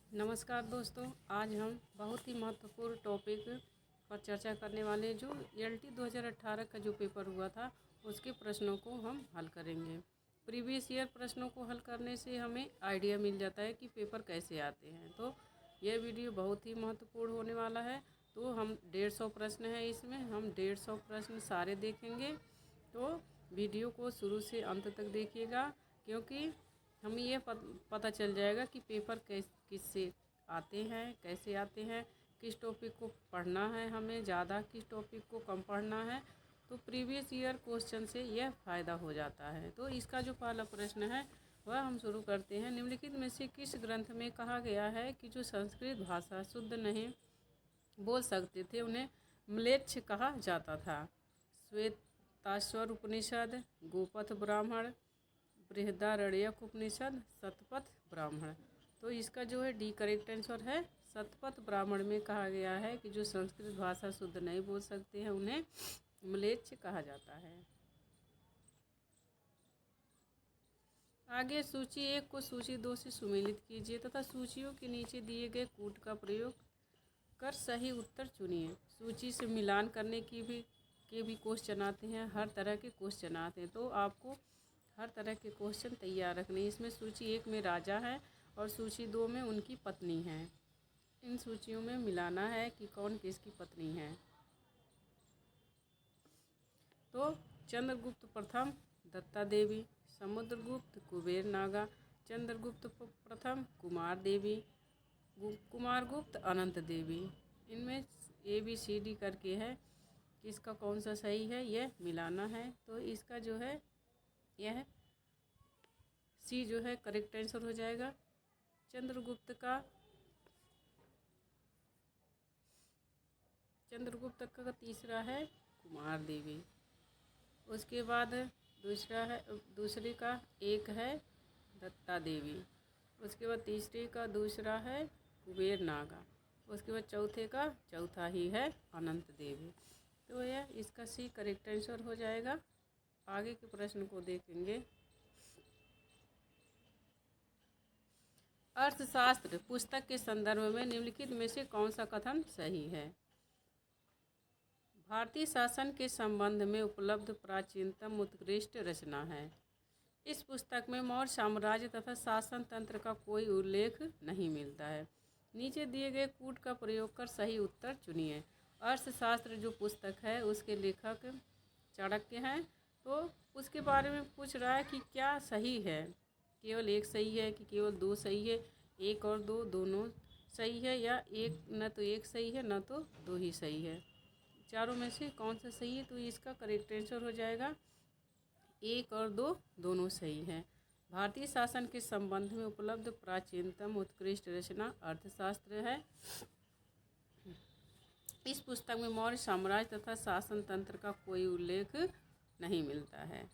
नमस्कार दोस्तों, आज हम बहुत ही महत्वपूर्ण टॉपिक पर चर्चा करने वाले हैं। जो ELT 2018 का जो पेपर हुआ था उसके प्रश्नों को हम हल करेंगे। प्रीवियस ईयर प्रश्नों को हल करने से हमें आइडिया मिल जाता है कि पेपर कैसे आते हैं। तो यह वीडियो बहुत ही महत्वपूर्ण होने वाला है। तो हम 150 प्रश्न हैं, इसमें हम 150 प्रश्न सारे देखेंगे। तो वीडियो को शुरू से अंत तक देखिएगा, क्योंकि हमें ये पता चल जाएगा कि पेपर किससे आते हैं, कैसे आते हैं, किस टॉपिक को पढ़ना है, हमें ज़्यादा किस टॉपिक को कम पढ़ना है। तो प्रीवियस ईयर क्वेश्चन से यह फ़ायदा हो जाता है। तो इसका जो पहला प्रश्न है वह हम शुरू करते हैं। निम्नलिखित में से किस ग्रंथ में कहा गया है कि जो संस्कृत भाषा शुद्ध नहीं बोल सकते थे उन्हें म्लेच्छ कहा जाता था? श्वेताश्वर उपनिषद, गोपथ ब्राह्मण, बृहदारण्यक उपनिषद, शतपथ ब्राह्मण। तो इसका जो है डी करेक्ट आंसर है। शतपथ ब्राह्मण में कहा गया है कि जो संस्कृत भाषा शुद्ध नहीं बोल सकते हैं उन्हें म्लेच्छ कहा जाता है। आगे सूची 1 को सूची 2 से सुमेलित कीजिए तथा सूचियों के नीचे दिए गए कूट का प्रयोग कर सही उत्तर चुनिए। सूची से मिलान करने के भी क्वेश्चन आते हैं, हर तरह के क्वेश्चन आते हैं। तो आपको हर तरह के क्वेश्चन तैयार रखने। इसमें सूची 1 में राजा है और सूची 2 में उनकी पत्नी है। इन सूचियों में मिलाना है कि कौन किसकी पत्नी है। तो चंद्रगुप्त प्रथम दत्ता देवी, समुद्रगुप्त कुबेर नागा, चंद्रगुप्त प्रथम कुमार देवी, कुमारगुप्त अनंत देवी। इनमें ABCD करके है, किसका कौन सा सही है यह मिलाना है। तो इसका जो है यह C जो है करेक्ट आंसर हो जाएगा। चंद्रगुप्त का तीसरा है कुमार देवी। उसके बाद दूसरे का एक है दत्ता देवी। उसके बाद तीसरे का दूसरा है कुबेर नागा। उसके बाद चौथे का चौथा ही है अनंत देवी। तो यह इसका C करेक्ट आंसर हो जाएगा। आगे के प्रश्न को देखेंगे। अर्थशास्त्र पुस्तक के संदर्भ में निम्नलिखित में से कौन सा कथन सही है? भारतीय शासन के संबंध में उपलब्ध प्राचीनतम उत्कृष्ट रचना है। इस पुस्तक में मौर्य साम्राज्य तथा शासन तंत्र का कोई उल्लेख नहीं मिलता है। नीचे दिए गए कूट का प्रयोग कर सही उत्तर चुनिए। अर्थशास्त्र जो पुस्तक है उसके लेखक चाणक्य हैं। तो उसके बारे में पूछ रहा है कि क्या सही है, केवल एक सही है कि केवल दो सही है, एक और दो दोनों सही है, या एक न तो एक सही है न तो दो ही सही है। चारों में से कौन सा सही है? तो इसका करेक्ट आंसर हो जाएगा एक और दो दोनों सही है। भारतीय शासन के संबंध में उपलब्ध प्राचीनतम उत्कृष्ट रचना अर्थशास्त्र है। इस पुस्तक में मौर्य साम्राज्य तथा शासन तंत्र का कोई उल्लेख नहीं मिलता है।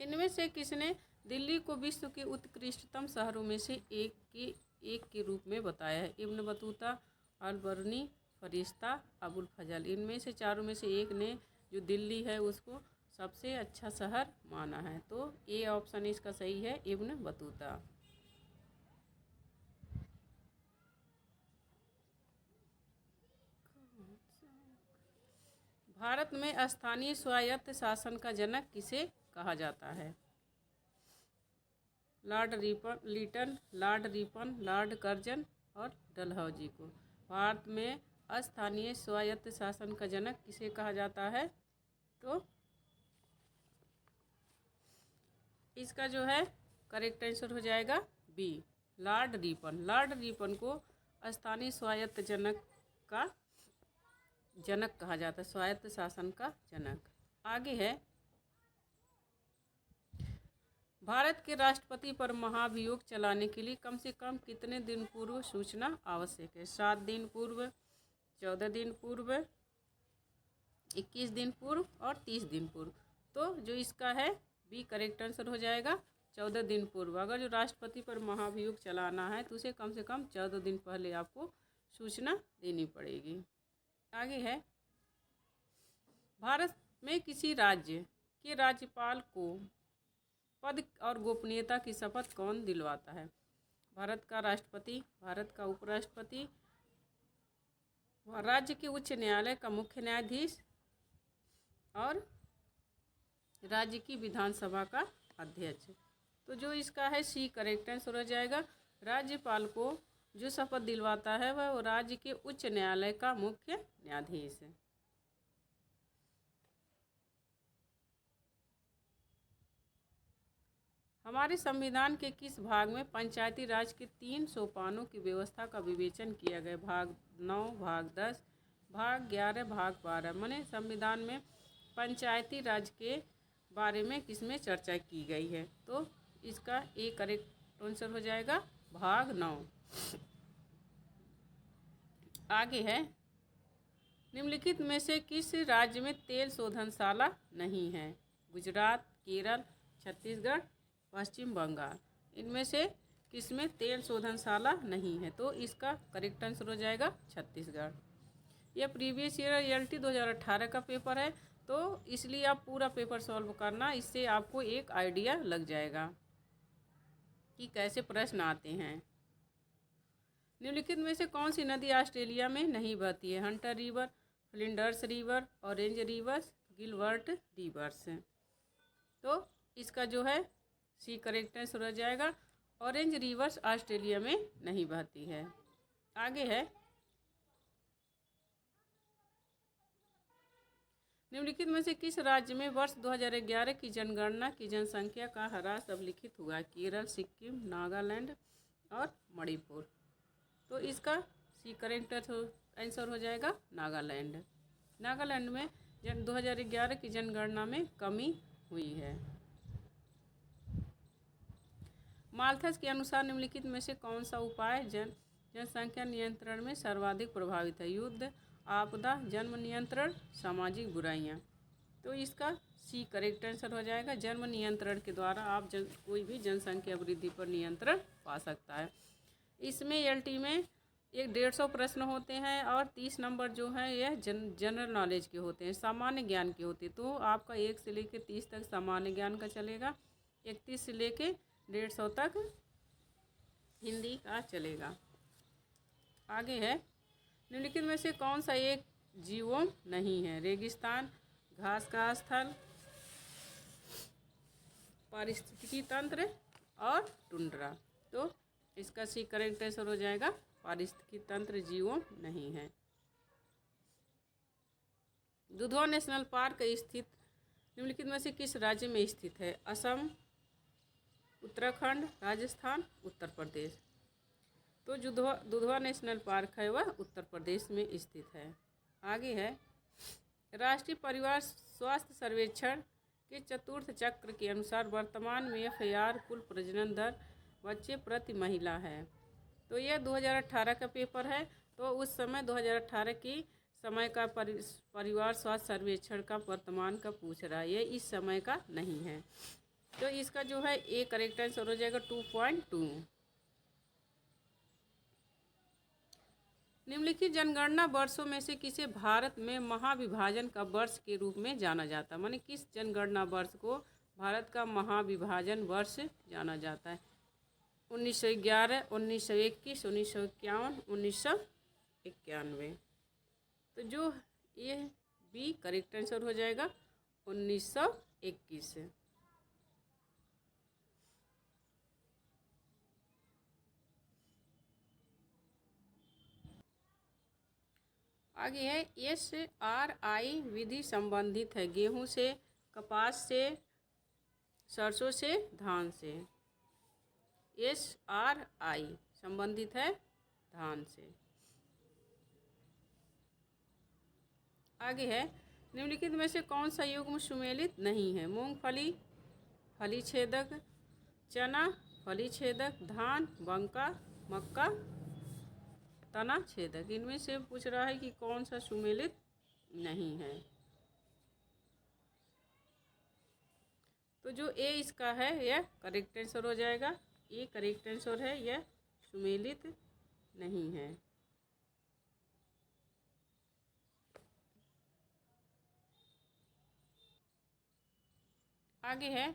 इनमें से किसने दिल्ली को विश्व के उत्कृष्टतम शहरों में से एक के रूप में बताया है? इब्न बतूता, अल-बरूनी, फरिश्ता, अबुल फजल। इनमें से चारों में से एक ने जो दिल्ली है उसको सबसे अच्छा शहर माना है। तो ए ऑप्शन इसका सही है, इब्न बतूता। भारत में स्थानीय स्वायत्त शासन का जनक किसे कहा जाता है? Lord Lytton, Lord Ripon, Lord Curzon और डलहौजी को। भारत में स्थानीय स्वायत्त शासन का जनक किसे कहा जाता है? तो इसका जो है करेक्ट आंसर हो जाएगा B, Lord Ripon. Lord Ripon को स्थानीय स्वायत्त जनक कहा जाता है, स्वायत्त शासन का जनक। आगे है, भारत के राष्ट्रपति पर महाभियोग चलाने के लिए कम से कम कितने दिन पूर्व सूचना आवश्यक है? 7 दिन पूर्व, 14 दिन पूर्व, 21 दिन पूर्व और 30 दिन पूर्व। तो जो इसका है B करेक्ट आंसर हो जाएगा 14 दिन पूर्व। अगर जो राष्ट्रपति पर महाभियोग चलाना है तो उसे कम से कम 14 दिन पहले आपको सूचना देनी पड़ेगी। आगे है, भारत में किसी राज्य के राज्यपाल को पद और गोपनीयता की शपथ कौन दिलवाता है? भारत का राष्ट्रपति, भारत का उपराष्ट्रपति, राज्य के उच्च न्यायालय का मुख्य न्यायाधीश और राज्य की विधानसभा का अध्यक्ष। तो जो इसका है सी करेक्ट आंसर हो जाएगा। राज्यपाल को जो शपथ दिलवाता है वह राज्य के उच्च न्यायालय का मुख्य न्यायाधीश है। हमारे संविधान के किस भाग में पंचायती राज के 3 सोपानों की व्यवस्था का विवेचन किया गया? भाग 9, भाग 10, भाग 11, भाग 12। माने संविधान में पंचायती राज के बारे में किसमें चर्चा की गई है? तो इसका ए करेक्ट आंसर हो जाएगा भाग 9। आगे है, निम्नलिखित में से किस राज्य में तेल शोधनशाला नहीं है? गुजरात, केरल, छत्तीसगढ़, पश्चिम बंगाल। इनमें से किसमें तेल शोधनशाला नहीं है? तो इसका करेक्ट आंसर हो जाएगा छत्तीसगढ़। यह प्रीवियस ईयर ELT 2018 का पेपर है, तो इसलिए आप पूरा पेपर सॉल्व करना, इससे आपको एक आइडिया लग जाएगा कि कैसे प्रश्न आते हैं। निम्नलिखित में से कौन सी नदी ऑस्ट्रेलिया में नहीं बहती है? Hunter river, Flinders river, orange reverse, Gilbert reverse. तो इसका जो है सी करेक्ट आंसर हो जाएगा। ऑरेंज रिवर्स ऑस्ट्रेलिया में नहीं बहती है। आगे है, निम्नलिखित में से किस राज्य में वर्ष 2011 की जनगणना की जनसंख्या का ह्रास अभिलिखित हुआ? केरल, सिक्किम, नागालैंड और मणिपुर। तो इसका सी करेक्ट आंसर हो जाएगा नागालैंड। नागालैंड में 2011 की जनगणना में कमी हुई है। माल्थस के अनुसार निम्नलिखित में से कौन सा उपाय जनसंख्या नियंत्रण में सर्वाधिक प्रभावित है? युद्ध, आपदा, जन्म नियंत्रण, सामाजिक बुराइयां। तो इसका सी करेक्ट आंसर हो जाएगा। जन्म नियंत्रण के द्वारा आप कोई भी जनसंख्या वृद्धि पर नियंत्रण पा सकता है। इसमें ELT में एक 150 प्रश्न होते हैं और 30 नंबर जो है यह जनरल नॉलेज के होते हैं, सामान्य ज्ञान के होते हैं। तो आपका 1 से लेकर 30 तक सामान्य ज्ञान का चलेगा, 31 से लेकर 150 तक हिंदी का चलेगा। आगे है, निम्नलिखित में से कौन सा एक जीवों नहीं है? रेगिस्तान, घास का स्थल, पारिस्थितिकी तंत्र और टुंड्रा। तो इसका सी करेक्ट आंसर हो जाएगा पारिस्थितिकी तंत्र जीवों नहीं है। दुधवा नेशनल पार्क स्थित निम्नलिखित में से किस राज्य में स्थित है? असम, उत्तराखंड, राजस्थान, उत्तर प्रदेश। तो दुधवा नेशनल पार्क है वह उत्तर प्रदेश में स्थित है। आगे है, राष्ट्रीय परिवार स्वास्थ्य सर्वेक्षण के चतुर्थ चक्र के अनुसार वर्तमान में FAR कुल प्रजनन दर बच्चे प्रति महिला है। तो यह 2018 का पेपर है, तो उस समय 2018 की समय का परिवार स्वास्थ्य सर्वेक्षण का वर्तमान का पूछ रहा है, ये इस समय का नहीं है। तो इसका जो है ए करेक्ट आंसर हो जाएगा 2.2। निम्नलिखित जनगणना वर्षों में से किसे भारत में महाविभाजन का वर्ष के रूप में जाना जाता है? माने किस जनगणना वर्ष को भारत का महाविभाजन वर्ष जाना जाता है? 1911, 1921, 1951, 1991। तो जो ये बी करेक्ट आंसर हो जाएगा 1921। आगे है, SRI विधि संबंधित है गेहूं से, कपास से, सरसों से, धान से। SRI संबंधित है धान से। आगे है, निम्नलिखित में से कौन सा युग्म सुमेलित नहीं है? मूंगफली, फली छेदक, चना, फली छेदक, धान, बंका, मक्का, तना छेदक। इनमें से पूछ रहा है कि कौन सा सुमेलित नहीं है। तो जो ए इसका है यह करेक्ट आंसर हो जाएगा। ए करेक्ट आंसर है, यह सुमेलित नहीं है। आगे है,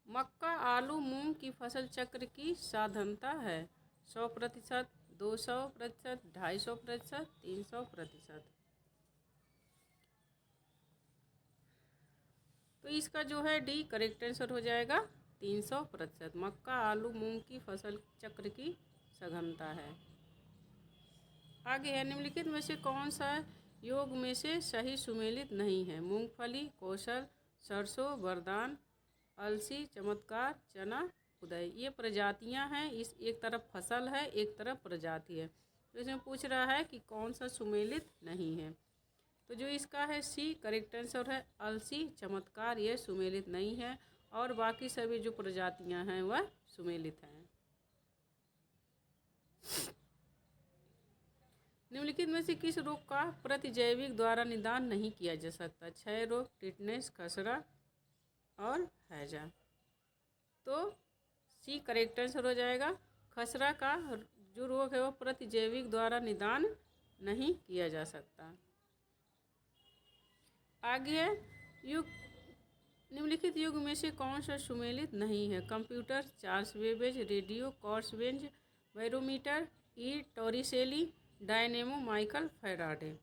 मक्का, आलू, मूंग की फसल चक्र की साधनता है 100%, 200%, 250%, 300%। तो इसका जो है डी करेक्ट आंसर हो जाएगा 300%। मक्का, आलू, मूंग की फसल चक्र की सघनता है। आगे है, निम्नलिखित में से कौन सा योग में से सही सुमेलित नहीं है? मूंगफली, कौशल, सरसों, वरदान, अलसी, चमत्कार, चना, उदय। ये प्रजातियां हैं, इस एक तरफ फसल है, एक तरफ प्रजाति है। तो इसमें पूछ रहा है कि कौन सा सुमेलित नहीं है। तो जो इसका है सी करेक्ट आंसर है। अलसी, चमत्कार ये सुमेलित नहीं है और बाकी सभी जो प्रजातियां हैं वह सुमेलित हैं। निम्नलिखित में से किस रोग का प्रतिजैविक द्वारा निदान नहीं किया जा सकता? क्षय रोग, टिटनेस, खसरा और हैजा। तो सी करेक्ट आंसर हो जाएगा। खसरा का जो रोग है वो प्रतिजैविक द्वारा निदान नहीं किया जा सकता। आगे है, युग निम्नलिखित युग में से कौन सा सुमेलित नहीं है? कंप्यूटर, चार्ल्स बेबेज, रेडियो, कॉर्सवेंज, barometer, E Torricelli, dynamo, Michael Faraday.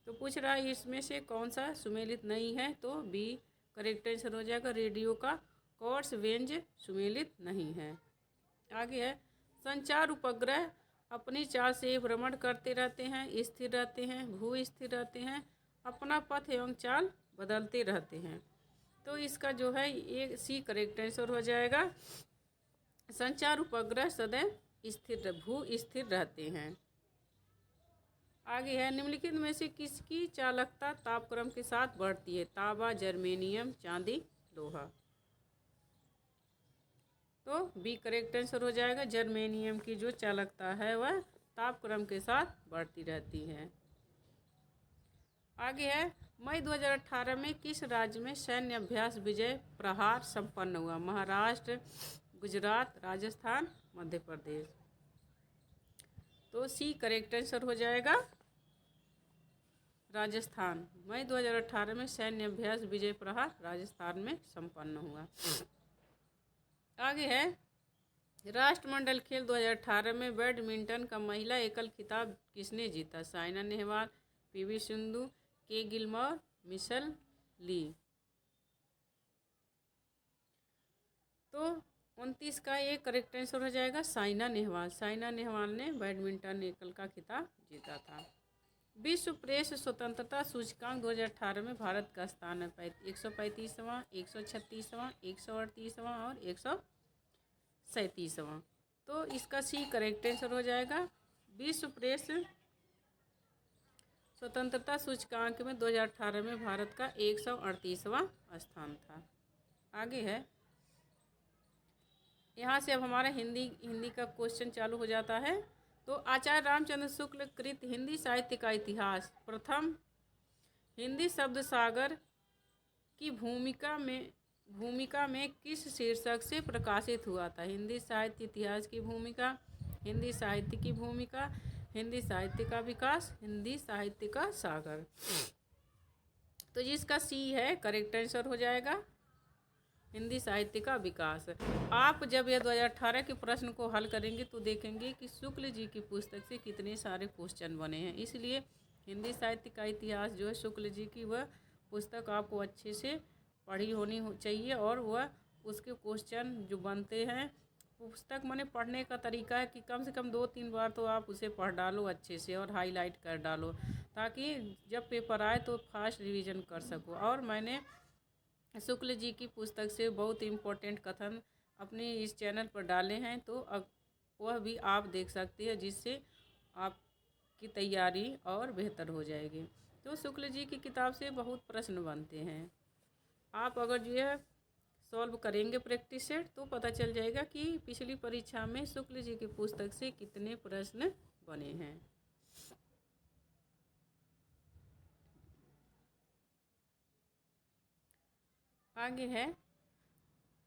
तो पूछ रहा है इसमें से कौन सा सुमेलित नहीं है? तो बी करेक्ट आंसर हो जाएगा। रेडियो का कॉर्सवेंज सुमेलित नहीं है। आगे है, संचार उपग्रह अपनी चाल से भ्रमण करते रहते हैं, स्थिर रहते हैं, भू स्थिर रहते हैं, अपना पथ एवं चाल बदलते रहते हैं। तो इसका जो है ये सी करेक्ट आंसर हो जाएगा। संचार उपग्रह सदैव स्थिर भू स्थिर रहते हैं। आगे है, निम्नलिखित में से किसकी चालकता तापक्रम के साथ बढ़ती है? तांबा, जर्मेनियम, चांदी, लोहा। तो बी करेक्ट आंसर हो जाएगा। जर्मेनियम की जो चालकता है वह तापक्रम के साथ बढ़ती रहती है। आगे है, मई 2018 में किस राज्य में सैन्य अभ्यास विजय प्रहार संपन्न हुआ? महाराष्ट्र, गुजरात, राजस्थान, मध्य प्रदेश। तो सी करेक्ट आंसर हो जाएगा राजस्थान। मई 2018 में सैन्य अभ्यास विजय प्रहार राजस्थान में संपन्न हुआ। आगे है, राष्ट्रमंडल खेल 2018 में बैडमिंटन का महिला एकल खिताब किसने जीता? साइना नेहवाल, पीवी सिंधु, के गिलमोर, मिशेल ली। तो 29 का ये करेक्ट आंसर हो जाएगा साइना नेहवाल। साइना नेहवाल ने बैडमिंटन एकल का खिताब जीता था। विश्व प्रेस स्वतंत्रता सूचकांक 2018 में भारत का स्थान है 135वां, 136वां, 138वां और 137वां। तो इसका सी करेक्ट आंसर हो जाएगा। विश्व प्रेस स्वतंत्रता सूचकांक में 2018 में भारत का 138वां स्थान था। आगे है, यहाँ से अब हमारा हिंदी का क्वेश्चन चालू हो जाता है। तो आचार्य रामचंद्र शुक्ल कृत हिंदी साहित्य का इतिहास प्रथम हिंदी शब्द सागर की भूमिका में किस शीर्षक से प्रकाशित हुआ था? हिंदी साहित्य इतिहास की भूमिका, हिंदी साहित्य की भूमिका, हिंदी साहित्य का विकास, हिंदी साहित्य का सागर। तो जिसका सी है करेक्ट आंसर हो जाएगा हिंदी साहित्य का विकास। आप जब यह 2018 के प्रश्न को हल करेंगे तो देखेंगे कि शुक्ल जी की पुस्तक से कितने सारे क्वेश्चन बने हैं। इसलिए हिंदी साहित्य का इतिहास जो है शुक्ल जी की वह पुस्तक आपको अच्छे से पढ़ी होनी चाहिए और वह उसके क्वेश्चन जो बनते हैं पुस्तक मैंने पढ़ने का तरीका है कि कम से कम 2-3 बार तो आप उसे पढ़ डालो अच्छे से और हाईलाइट कर डालो, ताकि जब पेपर आए तो फास्ट रिवीजन कर सको। और मैंने शुक्ल जी की पुस्तक से बहुत इम्पोर्टेंट कथन अपने इस चैनल पर डाले हैं, तो अब वह भी आप देख सकते हैं, जिससे आपकी तैयारी और बेहतर हो जाएगी। तो शुक्ल जी की किताब से बहुत प्रश्न बनते हैं। आप अगर जो है सॉल्व करेंगे प्रैक्टिस सेट तो पता चल जाएगा कि पिछली परीक्षा में शुक्ल जी की पुस्तक से कितने प्रश्न बने हैं। आगे है,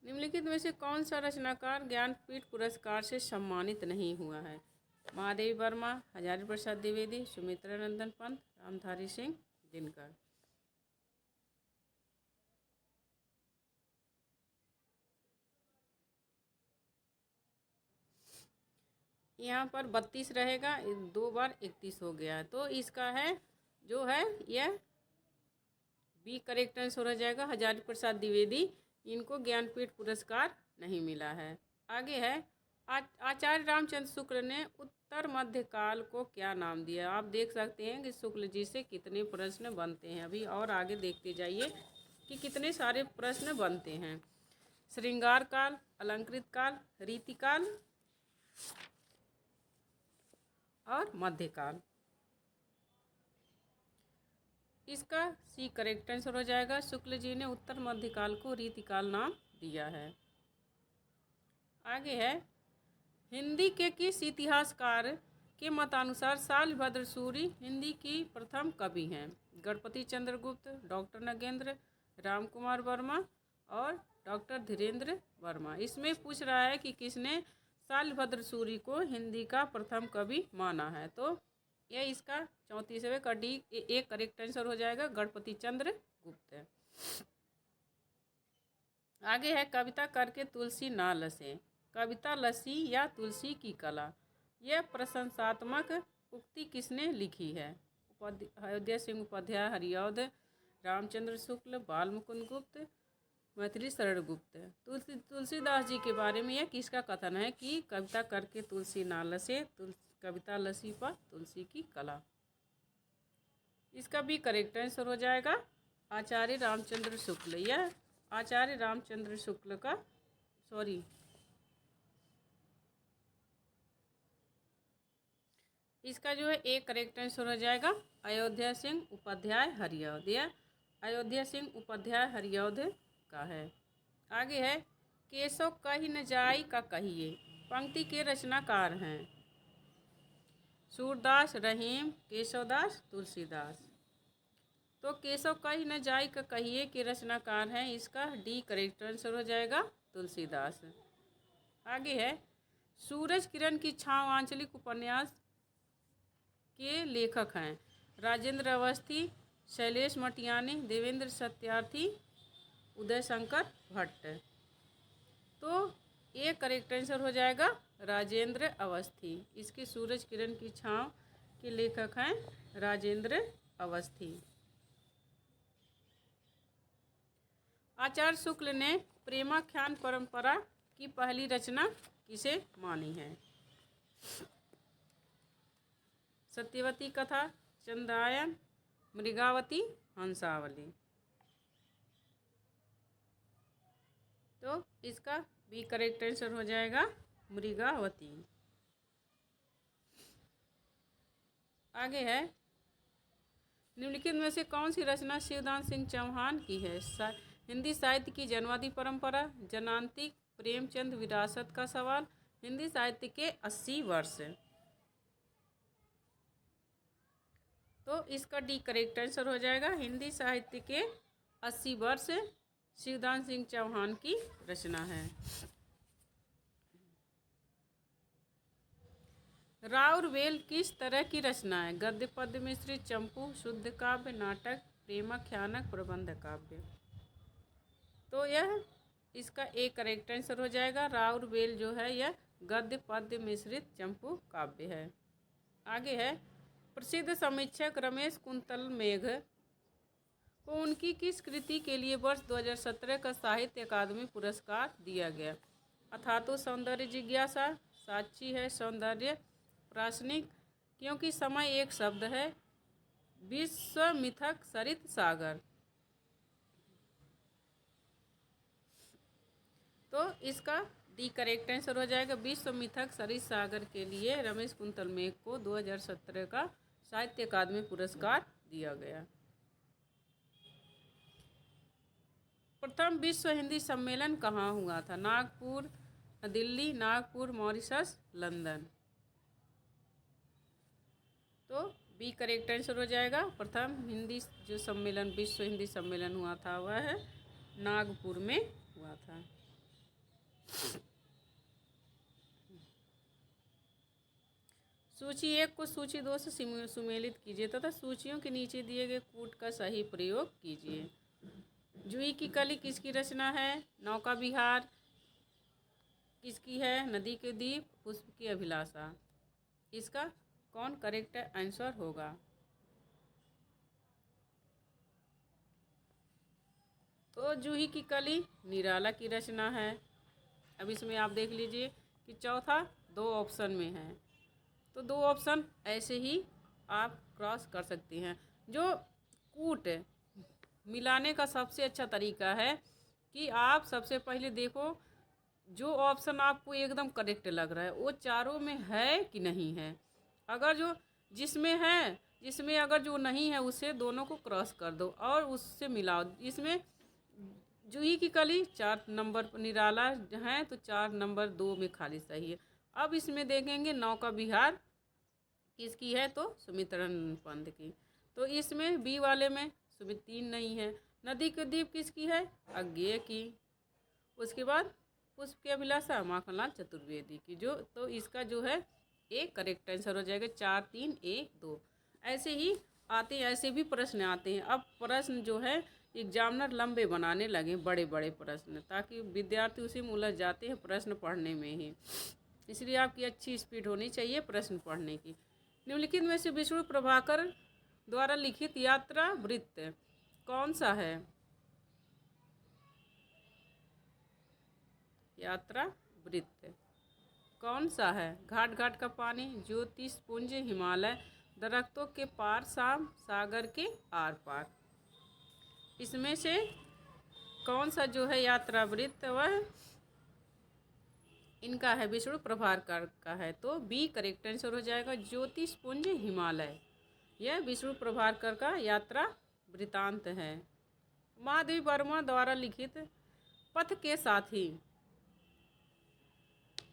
निम्नलिखित में से कौन सा रचनाकार ज्ञानपीठ पुरस्कार से सम्मानित नहीं हुआ है? महादेवी वर्मा, हजारी प्रसाद द्विवेदी, सुमित्रा नंदन पंत, रामधारी सिंह दिनकर। यहाँ पर 32 रहेगा, 2 बार 31 हो गया, तो इसका है जो है यह बी करेक्ट आंसर हो जाएगा। हजारी प्रसाद द्विवेदी, इनको ज्ञानपीठ पुरस्कार नहीं मिला है। आगे है आचार्य रामचंद्र शुक्ल ने उत्तर मध्यकाल को क्या नाम दिया। आप देख सकते हैं कि शुक्ल जी से कितने प्रश्न बनते हैं, अभी और आगे देखते जाइए कि कितने सारे प्रश्न बनते हैं। श्रृंगार काल, अलंकृत काल, रीतिकाल और मध्यकाल। इसका सी करेक्ट आंसर हो जाएगा। शुक्ल जी ने उत्तर मध्यकाल को रीतिकाल नाम दिया है। आगे है हिंदी के किस इतिहासकार के मतानुसार शालभद्र सूरी हिंदी की प्रथम कवि हैं। गणपति चंद्रगुप्त, डॉक्टर नगेंद्र, राम कुमार वर्मा और डॉक्टर धीरेन्द्र वर्मा। इसमें पूछ रहा है कि किसने शालभद्र सूरी को हिंदी का प्रथम कवि माना है, तो यह इसका 34वें का डी एक करेक्ट आंसर हो जाएगा, गणपति चंद्र गुप्त। आगे है कविता करके तुलसी ना लसे। कविता लसी या तुलसी की कला, यह प्रशंसात्मक उक्ति किसने लिखी है। अयोध्या सिंह उपाध्याय, हरिऔध, रामचंद्र शुक्ल, बाल मुकुंद गुप्त, मैथिली शरण गुप्त। तुलसीदास जी के बारे में यह किसका कथन है कि कविता करके तुलसी ना लसे, कविता लसी पर तुलसी की कला। इसका भी करेक्ट आंसर हो जाएगा आचार्य रामचंद्र शुक्ल। यह आचार्य रामचंद्र शुक्ल का इसका जो है एक करेक्ट आंसर हो जाएगा अयोध्या सिंह उपाध्याय, हरिऔध। यह अयोध्या सिंह उपाध्याय हरिऔध का है। आगे है केशव कही न जाई का कहिए, पंक्ति के रचनाकार हैं। सूरदास, रहीम, केशवदास, तुलसीदास। तो केशव कही न जाई का कहिए के रचनाकार हैं, इसका डी करेक्ट आंसर हो जाएगा, तुलसीदास। आगे है सूरज किरण की छाँव आंचलिक उपन्यास के लेखक हैं। राजेंद्र अवस्थी, शैलेश मटियानी, देवेंद्र सत्यार्थी, उदय शंकर भट्ट। तो ये करेक्ट आंसर हो जाएगा राजेंद्र अवस्थी। इसके सूरज किरण की छाँव के लेखक हैं राजेंद्र अवस्थी। आचार्य शुक्ल ने प्रेमाख्यान परंपरा की पहली रचना किसे मानी है। सत्यवती कथा, चंद्रायन, मृगावती, हंसावली। तो इसका भी करेक्ट आंसर हो जाएगा मृगावती। आगे है निम्नलिखित में से कौन सी रचना शिवदान सिंह चौहान की है। हिंदी साहित्य की जन्मवादी परंपरा, जनांतिक, प्रेमचंद, विरासत का सवाल, हिंदी साहित्य के 80 वर्ष। तो इसका डी करेक्ट आंसर हो जाएगा हिंदी साहित्य के 80 वर्ष शिवदान सिंह चौहान की रचना है। राउरवेल किस तरह की रचना है। गद्य, पद्य मिश्रित, चंपू, शुद्ध काव्य, नाटक, प्रेमाख्यानक, प्रबंध काव्य। तो यह इसका एक करेक्ट आंसर हो जाएगा। राउरवेल जो है यह गद्य, पद्य मिश्रित, चंपू काव्य है। आगे है प्रसिद्ध समीक्षक रमेश कुंतल मेघ को उनकी किस कृति के लिए वर्ष 2017 का साहित्य अकादमी पुरस्कार दिया गया। अथातो सौंदर्य जिज्ञासा, साक्षी है सौंदर्य, प्रासनिक, क्योंकि समय एक शब्द है, विश्वमिथक, सरित सागर। तो इसका डी करेक्ट आंसर हो जाएगा विश्वमिथक सरित सागर के लिए रमेश कुंतल मेघ को 2017 का साहित्य अकादमी पुरस्कार दिया गया। प्रथम विश्व हिंदी सम्मेलन कहाँ हुआ था। Nagpur, Delhi, Nagpur, Mauritius, London. तो बी करेक्ट आंसर हो जाएगा। प्रथम हिंदी जो सम्मेलन विश्व हिंदी सम्मेलन हुआ था वह है नागपुर में हुआ था। सूची 1 को सूची 2 से सुमेलित कीजिए तथा सूचियों के नीचे दिए गए कूट का सही प्रयोग कीजिए। जूही की कली किसकी रचना है। नौका विहार किसकी है। नदी के द्वीप, पुष्प की अभिलाषा। इसका कौन करेक्ट आंसर होगा? तो जूही की कली निराला की रचना है। अब इसमें आप देख लीजिए कि चौथा 2 ऑप्शन में है, तो 2 ऑप्शन ऐसे ही आप क्रॉस कर सकती हैं। जो कूट मिलाने का सबसे अच्छा तरीका है कि आप सबसे पहले देखो जो ऑप्शन आपको एकदम करेक्ट लग रहा है वो चारों में है कि नहीं है। अगर जो जिसमें अगर जो नहीं है उसे दोनों को क्रॉस कर दो और उससे मिलाओ। इसमें जूही की कली 4 नंबर पर निराला है, तो 4 नंबर 2 में खाली सही है। अब इसमें देखेंगे नौका विहार किसकी है, तो सुमित्रण पंत की। तो इसमें बी वाले में सुमित्रीन नहीं है। नदी के द्वीप किसकी है, अज्ञेय की। उसके बाद पुष्प की अभिलाषा माखनलाल चतुर्वेदी की। जो तो इसका जो है एक करेक्ट आंसर हो जाएगा 4 3 1 2। ऐसे ही आते हैं, ऐसे भी प्रश्न आते हैं। अब प्रश्न जो है एग्जामिनर लंबे बनाने लगे, बड़े बड़े प्रश्न, ताकि विद्यार्थी उसी में उलझ जाते हैं प्रश्न पढ़ने में ही। इसलिए आपकी अच्छी स्पीड होनी चाहिए प्रश्न पढ़ने की। निम्नलिखित में से विष्णु प्रभाकर द्वारा लिखित यात्रा वृत्त कौन सा है? यात्रा वृत्त कौन सा है? घाट घाट का पानी, ज्योतिषपुंज, हिमालय, दरख्तों के पार, शाम, सागर के आर पार। इसमें से कौन सा जो है यात्रा वृत्त वह इनका है, विष्णु प्रभाकर का है। तो बी करेक्ट आंसर हो जाएगा, ज्योतिषपुंज हिमालय। यह विष्णु प्रभाकर का यात्रा वृत्तांत है। महादेवी वर्मा द्वारा लिखित पथ के साथी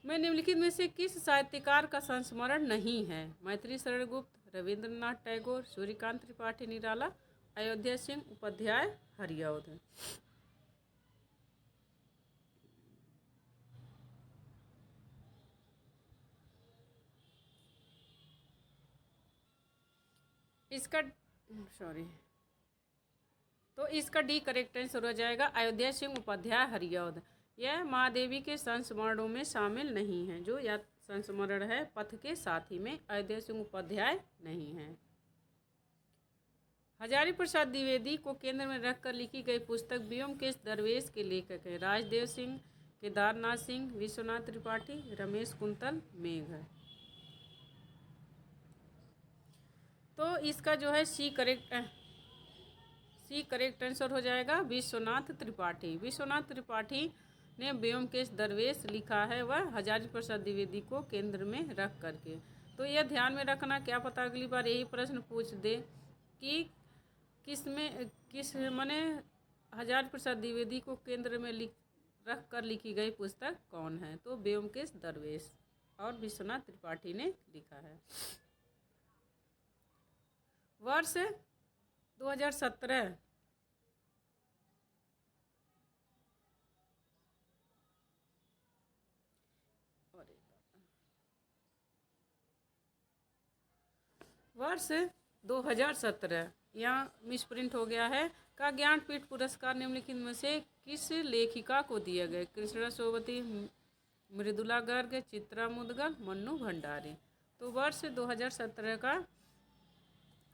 में निम्नलिखित में से किस साहित्यकार का संस्मरण नहीं है? मैथिली शरण गुप्त, रविंद्रनाथ टैगोर, सूर्यकांत त्रिपाठी निराला, अयोध्या सिंह उपाध्याय हरिऔध। इसका तो इसका डी करेक्ट आंसर हो जाएगा, अयोध्या सिंह उपाध्याय हरिऔध। यह महादेवी के संस्मरणों में शामिल नहीं है। जो यह संस्मरण है पथ के साथी में अयोध्या सिंह उपाध्याय नहीं है। हजारी प्रसाद द्विवेदी को केंद्र में रखकर लिखी गई पुस्तक ब्योमकेश दरवेश के लेखक हैं राजदेव सिंह, केदारनाथ सिंह, विश्वनाथ त्रिपाठी, रमेश कुंतल, मेघ। तो इसका जो है सी करेक्ट आंसर हो जाएगा, विश्वनाथ त्रिपाठी। विश्वनाथ त्रिपाठी ने ब्योमकेश दरवेश लिखा है, वह हजारी प्रसाद द्विवेदी को केंद्र में रख करके। तो यह ध्यान में रखना, क्या पता अगली बार यही प्रश्न पूछ दे कि किस माने हजारी प्रसाद द्विवेदी को केंद्र में रख कर लिखी गई पुस्तक कौन है? तो ब्योमकेश दरवेश और विश्वनाथ त्रिपाठी ने लिखा है। वर्ष 2017 वर्ष 2017 यहाँ मिसप्रिंट हो गया है का ज्ञानपीठ पुरस्कार निम्नलिखित में से किस लेखिका को दिया गया? कृष्णा सोबती, मृदुला गर्ग, चित्रा मुदगल, मन्नू भंडारी। तो वर्ष 2017 का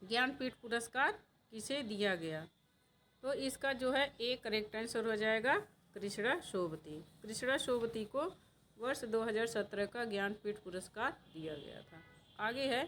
ज्ञानपीठ पुरस्कार किसे दिया गया? तो इसका जो है एक करेक्ट आंसर हो जाएगा, कृष्णा सोबती। कृष्णा सोबती को वर्ष 2017 का ज्ञानपीठ पुरस्कार दिया गया था। आगे है,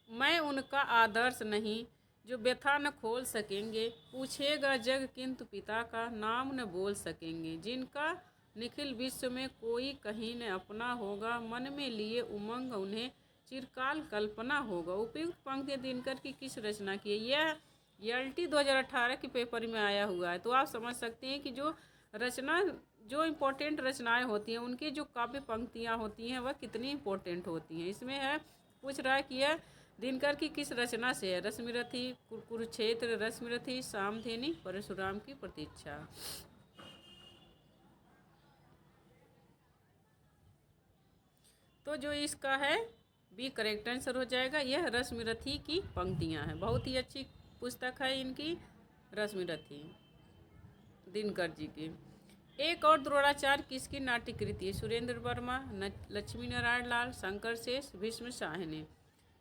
मैं उनका आदर्श नहीं जो व्यथा न खोल सकेंगे, पूछेगा जग किंतु पिता का नाम न बोल सकेंगे, जिनका निखिल विश्व में कोई कहीं न अपना होगा, मन में लिए उमंग उन्हें चिरकाल कल्पना होगा। उपयुक्त पंक्ति दिनकर की किस रचना की है? यह YLT 2018 के पेपर में आया हुआ है। तो आप समझ सकते हैं कि जो इम्पोर्टेंट रचनाएं होती हैं उनकी जो काव्य पंक्तियां होती हैं वह कितनी इम्पोर्टेंट होती हैं। इसमें है पूछ रहा है कि यह दिनकर की किस रचना से है? रश्मिरथी, कुरुक्षेत्र, रश्मिरथी, सामधेनी, परशुराम की प्रतीक्षा। तो जो इसका है बी करेक्ट आंसर हो जाएगा, यह रश्मिरथी की पंक्तियां हैं। बहुत ही अच्छी पुस्तक है इनकी, रश्मिरथी दिनकर जी की। एक और द्रोणाचार्य किसकी नाट्य कृति है? सुरेंद्र वर्मा, लक्ष्मी नारायण लाल, शंकर शेष, भीष्म साहनी।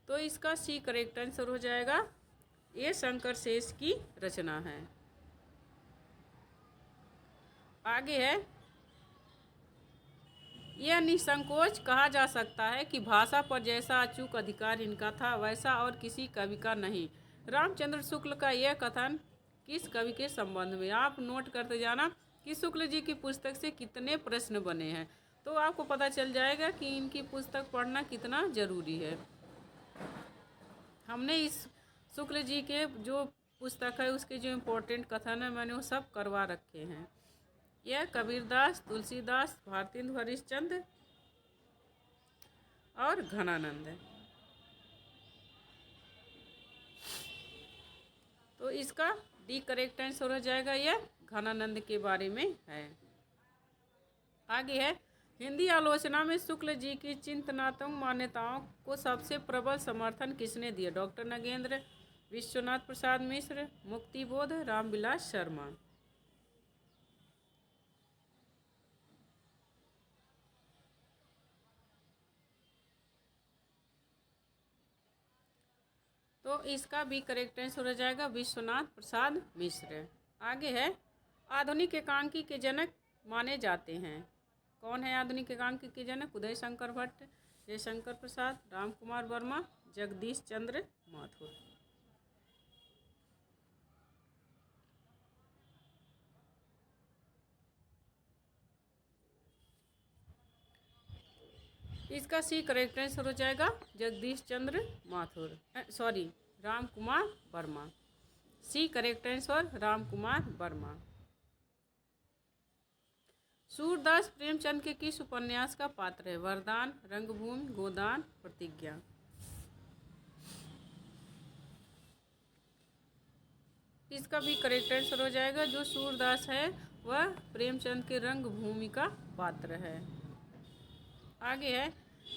तो इसका सी करेक्ट आंसर हो जाएगा, ये शंकर शेष की रचना है। आगे है, यह निसंकोच कहा जा सकता है कि भाषा पर जैसा अचूक अधिकार इनका था वैसा और किसी कवि का नहीं। रामचंद्र शुक्ल का यह कथन किस कवि के संबंध में? आप नोट करते जाना कि शुक्ल जी की पुस्तक से कितने प्रश्न बने हैं, तो आपको पता चल जाएगा कि इनकी पुस्तक पढ़ना कितना जरूरी है। हमने इस शुक्ल जी के जो पुस्तक है उसके जो इम्पोर्टेंट कथन है मैंने वो सब करवा रखे हैं। यह कबीरदास, तुलसीदास, भारतेंदु हरिश्चंद्र और घनानंद है। तो इसका डी करेक्ट आंसर हो जाएगा, यह घनानंद के बारे में है। आगे है, हिंदी आलोचना में शुक्ल जी की चिंतनात्मक मान्यताओं को सबसे प्रबल समर्थन किसने दिया? डॉक्टर नगेंद्र, विश्वनाथ प्रसाद मिश्र, मुक्तिबोध, रामविलास शर्मा। तो इसका भी करेक्ट आंसर हो जाएगा, विश्वनाथ प्रसाद मिश्र। आगे है, आधुनिक एकांकी के जनक माने जाते हैं। कौन है आधुनिक एकांकी के जनक? उदय शंकर भट्ट, जयशंकर प्रसाद, राम कुमार वर्मा, जगदीश चंद्र माथुर। इसका सी करेक्ट आंसर हो जाएगा, Jagdish Chandra Mathur, sorry Ram Kumar Verma. C correct answer, Ram Kumar Verma. Surdas Premchand के किस उपन्यास का पात्र है? वरदान, रंगभूमि, गोदान, प्रतिज्ञा। इसका भी करेक्ट आंसर हो जाएगा, जो सूरदास है वह प्रेमचंद के रंगभूमि का पात्र है। आगे है,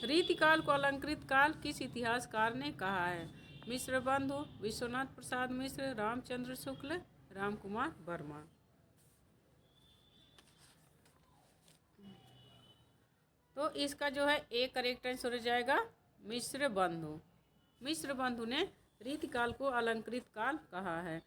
रीतिकाल को अलंकृत काल किस इतिहासकार ने कहा है? मिश्र बंधु, विश्वनाथ प्रसाद मिश्र, रामचंद्र शुक्ल, राम कुमार वर्मा। तो इसका जो है ए करेक्ट आंसर हो जाएगा, मिश्र बंधु। मिश्र बंधु ने रीतिकाल को अलंकृत काल कहा है।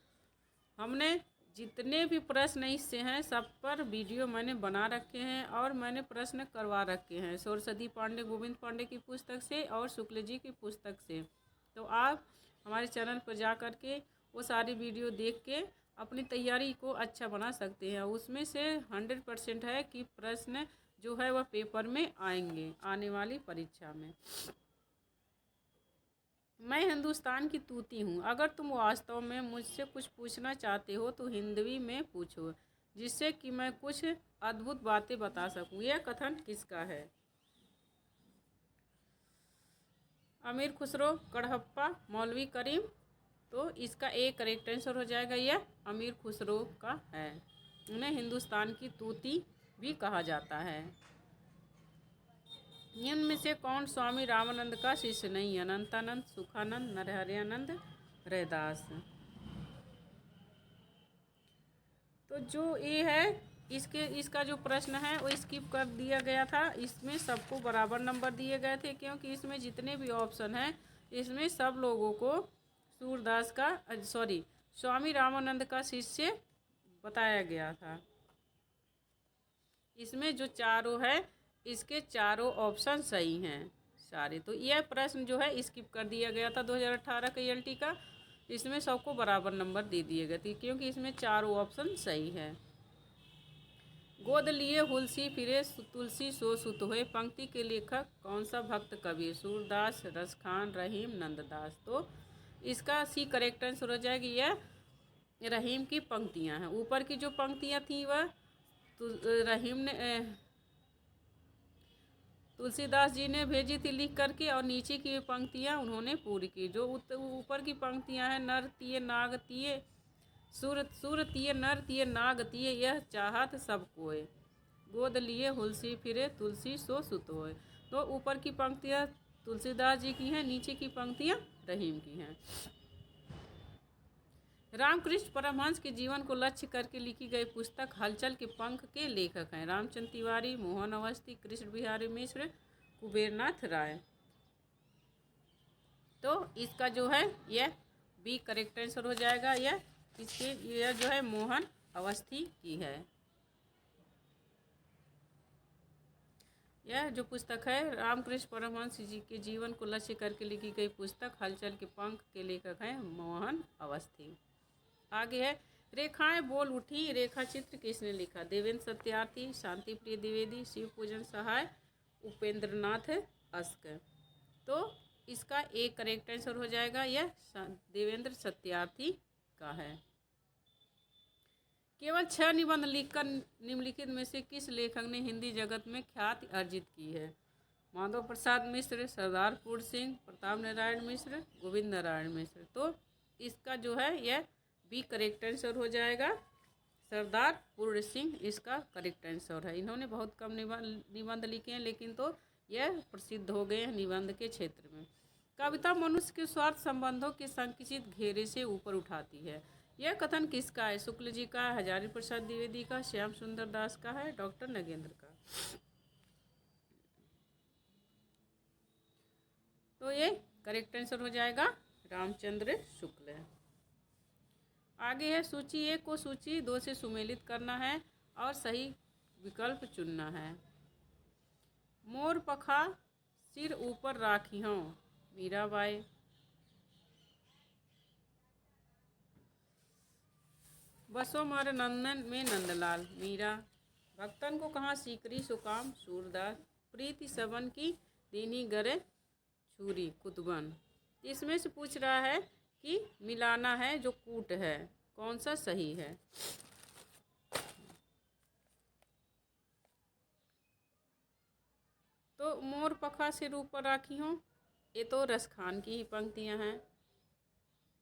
हमने जितने भी प्रश्न इससे हैं सब पर वीडियो मैंने बना रखे हैं और मैंने प्रश्न करवा रखे हैं सरस्वती पांडे, गोविंद पांडे की पुस्तक से और शुक्ल जी की पुस्तक से। तो आप हमारे चैनल पर जा कर के वो सारी वीडियो देख के अपनी तैयारी को अच्छा बना सकते हैं। उसमें से 100% है कि प्रश्न जो है वह पेपर में आएंगे आने वाली परीक्षा में। मैं हिंदुस्तान की तूती हूँ। अगर तुम वास्तव में मुझसे कुछ पूछना चाहते हो तो हिंदी में पूछो, जिससे कि मैं कुछ अद्भुत बातें बता सकूँ। यह कथन किसका है? अमीर खुसरो, कड़हप्पा, मौलवी करीम। तो इसका ए करेक्ट आंसर हो जाएगा, यह अमीर खुसरो का है। उन्हें हिंदुस्तान की तूती भी कहा जाता है। इनमें से कौन स्वामी रामानंद का शिष्य नहीं? अनंतानंद, सुखानंद, नरहरियानंद, रैदास। तो जो ये है इसका जो प्रश्न है वो स्किप कर दिया गया था। इसमें सबको बराबर नंबर दिए गए थे क्योंकि इसमें जितने भी ऑप्शन हैं इसमें सब लोगों को सूरदास का स्वामी रामानंद का शिष्य बताया गया था। इसमें जो चारों है इसके चारों ऑप्शन सही हैं सारे। तो यह प्रश्न जो है स्किप कर दिया गया था 2018 के ELT का। इसमें सबको बराबर नंबर दे दिए गए थे क्योंकि इसमें चारों ऑप्शन सही है। गोद लिए हुलसी फिरे तुलसी सो सुत हुए पंक्ति के लेखक कौन सा भक्त कबीर? सूरदास, रसखान, रहीम, नंददास। तो इसका सी करेक्ट आंसर हो जाएगी, यह रहीम की पंक्तियां हैं। ऊपर की जो पंक्तियां थी वह रहीम ने तुलसीदास जी ने भेजी थी लिख करके और नीचे की पंक्तियां उन्होंने पूरी की। जो ऊपर की पंक्तियां हैं, नर तिये नाग तिये सुर तिये नर तिये नाग तिये यह चाहत सब कोय, गोद लिए हुलसी फिरे तुलसी सो सुत होय। तो ऊपर की पंक्तियां तुलसीदास जी की हैं, नीचे की पंक्तियां रहीम की हैं। रामकृष्ण परमहंस के जीवन को लक्ष्य करके लिखी गई पुस्तक हलचल के पंख के लेखक हैं रामचंद्र तिवारी, मोहन अवस्थी, कृष्ण बिहारी मिश्र, कुबेरनाथ राय। तो इसका जो है यह बी करेक्ट आंसर हो जाएगा। यह जो है मोहन अवस्थी की है। यह जो पुस्तक है रामकृष्ण परमहंस जी के जीवन को लक्ष्य करके लिखी गई पुस्तक हलचल के पंख के लेखक हैं मोहन अवस्थी। आगे है रेखाएं बोल उठी, रेखा चित्र किसने लिखा? देवेंद्र सत्यार्थी, शांति प्रिय द्विवेदी, शिव पूजन सहाय, उपेंद्रनाथ अस्क। तो इसका एक करेक्ट आंसर हो जाएगा, यह देवेंद्र सत्यार्थी का है। केवल 6 निबंध लिखकर निम्नलिखित में से किस लेखक ने हिंदी जगत में ख्याति अर्जित की है? माधव प्रसाद मिश्र, सरदार पूर्ण सिंह, प्रताप नारायण मिश्र, गोविंद नारायण मिश्र। तो इसका जो है यह बी करेक्ट आंसर हो जाएगा, सरदार पूर्ण सिंह इसका करेक्ट आंसर है। इन्होंने बहुत कम निबंध लिखे हैं, लेकिन तो यह प्रसिद्ध हो गए हैं निबंध के क्षेत्र में। कविता मनुष्य के स्वार्थ संबंधों के संकुचित घेरे से ऊपर उठाती है। यह कथन किसका है? शुक्ल जी का, हजारी प्रसाद द्विवेदी का, श्याम सुंदर दास का है, डॉक्टर नगेंद्र का। तो ये करेक्ट आंसर हो जाएगा रामचंद्र शुक्ल। आगे है सूची 1 को सूची 2 से सुमेलित करना है और सही विकल्प चुनना है। मोर पखा सिर ऊपर राखी हूँ, मीराबाई। बसो मार नंदन में नंदलाल, मीरा। भक्तन को कहाँ सीकरी सुकाम, सूरदास। प्रीति सबन की दीनी गरे छुरी, कुतुबन। इसमें से पूछ रहा है कि मिलाना है जो कूट है, कौन सा सही है? तो मोर पखा सिर ऊपर राखी हूँ, ये तो रसखान की ही पंक्तियाँ हैं।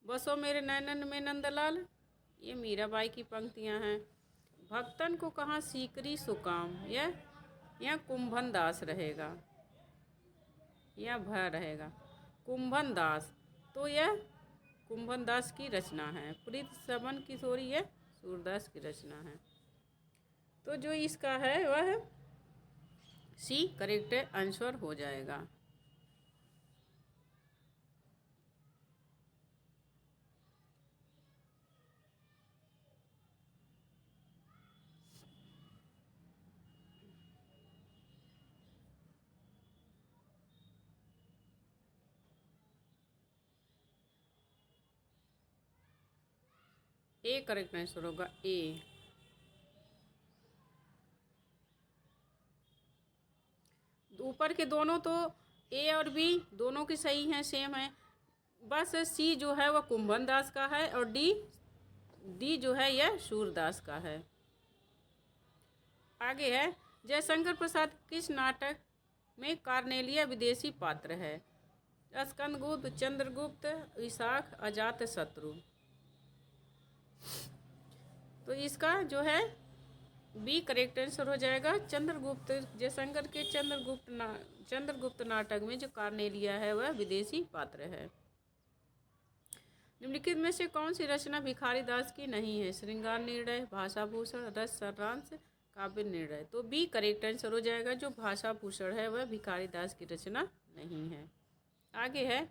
बसो मेरे नैनन में नंदलाल, ये मीराबाई की पंक्तियाँ हैं। भक्तन को कहाँ सीकरी सुकाम, यह कुंभन दास रहेगा, यह भ रहेगा कुंभन दास। तो यह कुंभन दास की रचना है। प्रीत सबन की थोड़ी यह सूरदास की रचना है। तो जो इसका है वह सी करेक्ट आंसर हो जाएगा। ए करेक्ट आंसर होगा ए। ऊपर के दोनों तो ए और बी दोनों की सही हैं, सेम है। बस सी जो है वह कुंभन दास का है और डी जो है यह सूरदास का है। आगे है जयशंकर प्रसाद किस नाटक में कार्नेलिया विदेशी पात्र है? स्कंदगुप्त, चंद्रगुप्त, विशाख, अजात शत्रु। तो इसका जो है बी करेक्ट आंसर हो जाएगा, चंद्रगुप्त। जयशंकर के चंद्रगुप्त नाटक में जो कार्नेलिया है वह विदेशी पात्र है। निम्नलिखित में से कौन सी रचना भिखारी दास की नहीं है? श्रृंगार निर्णय, भाषाभूषण, रस सारांश, काव्य निर्णय। तो बी करेक्ट आंसर हो जाएगा, जो भाषाभूषण है वह भिखारी दास की रचना नहीं है। आगे है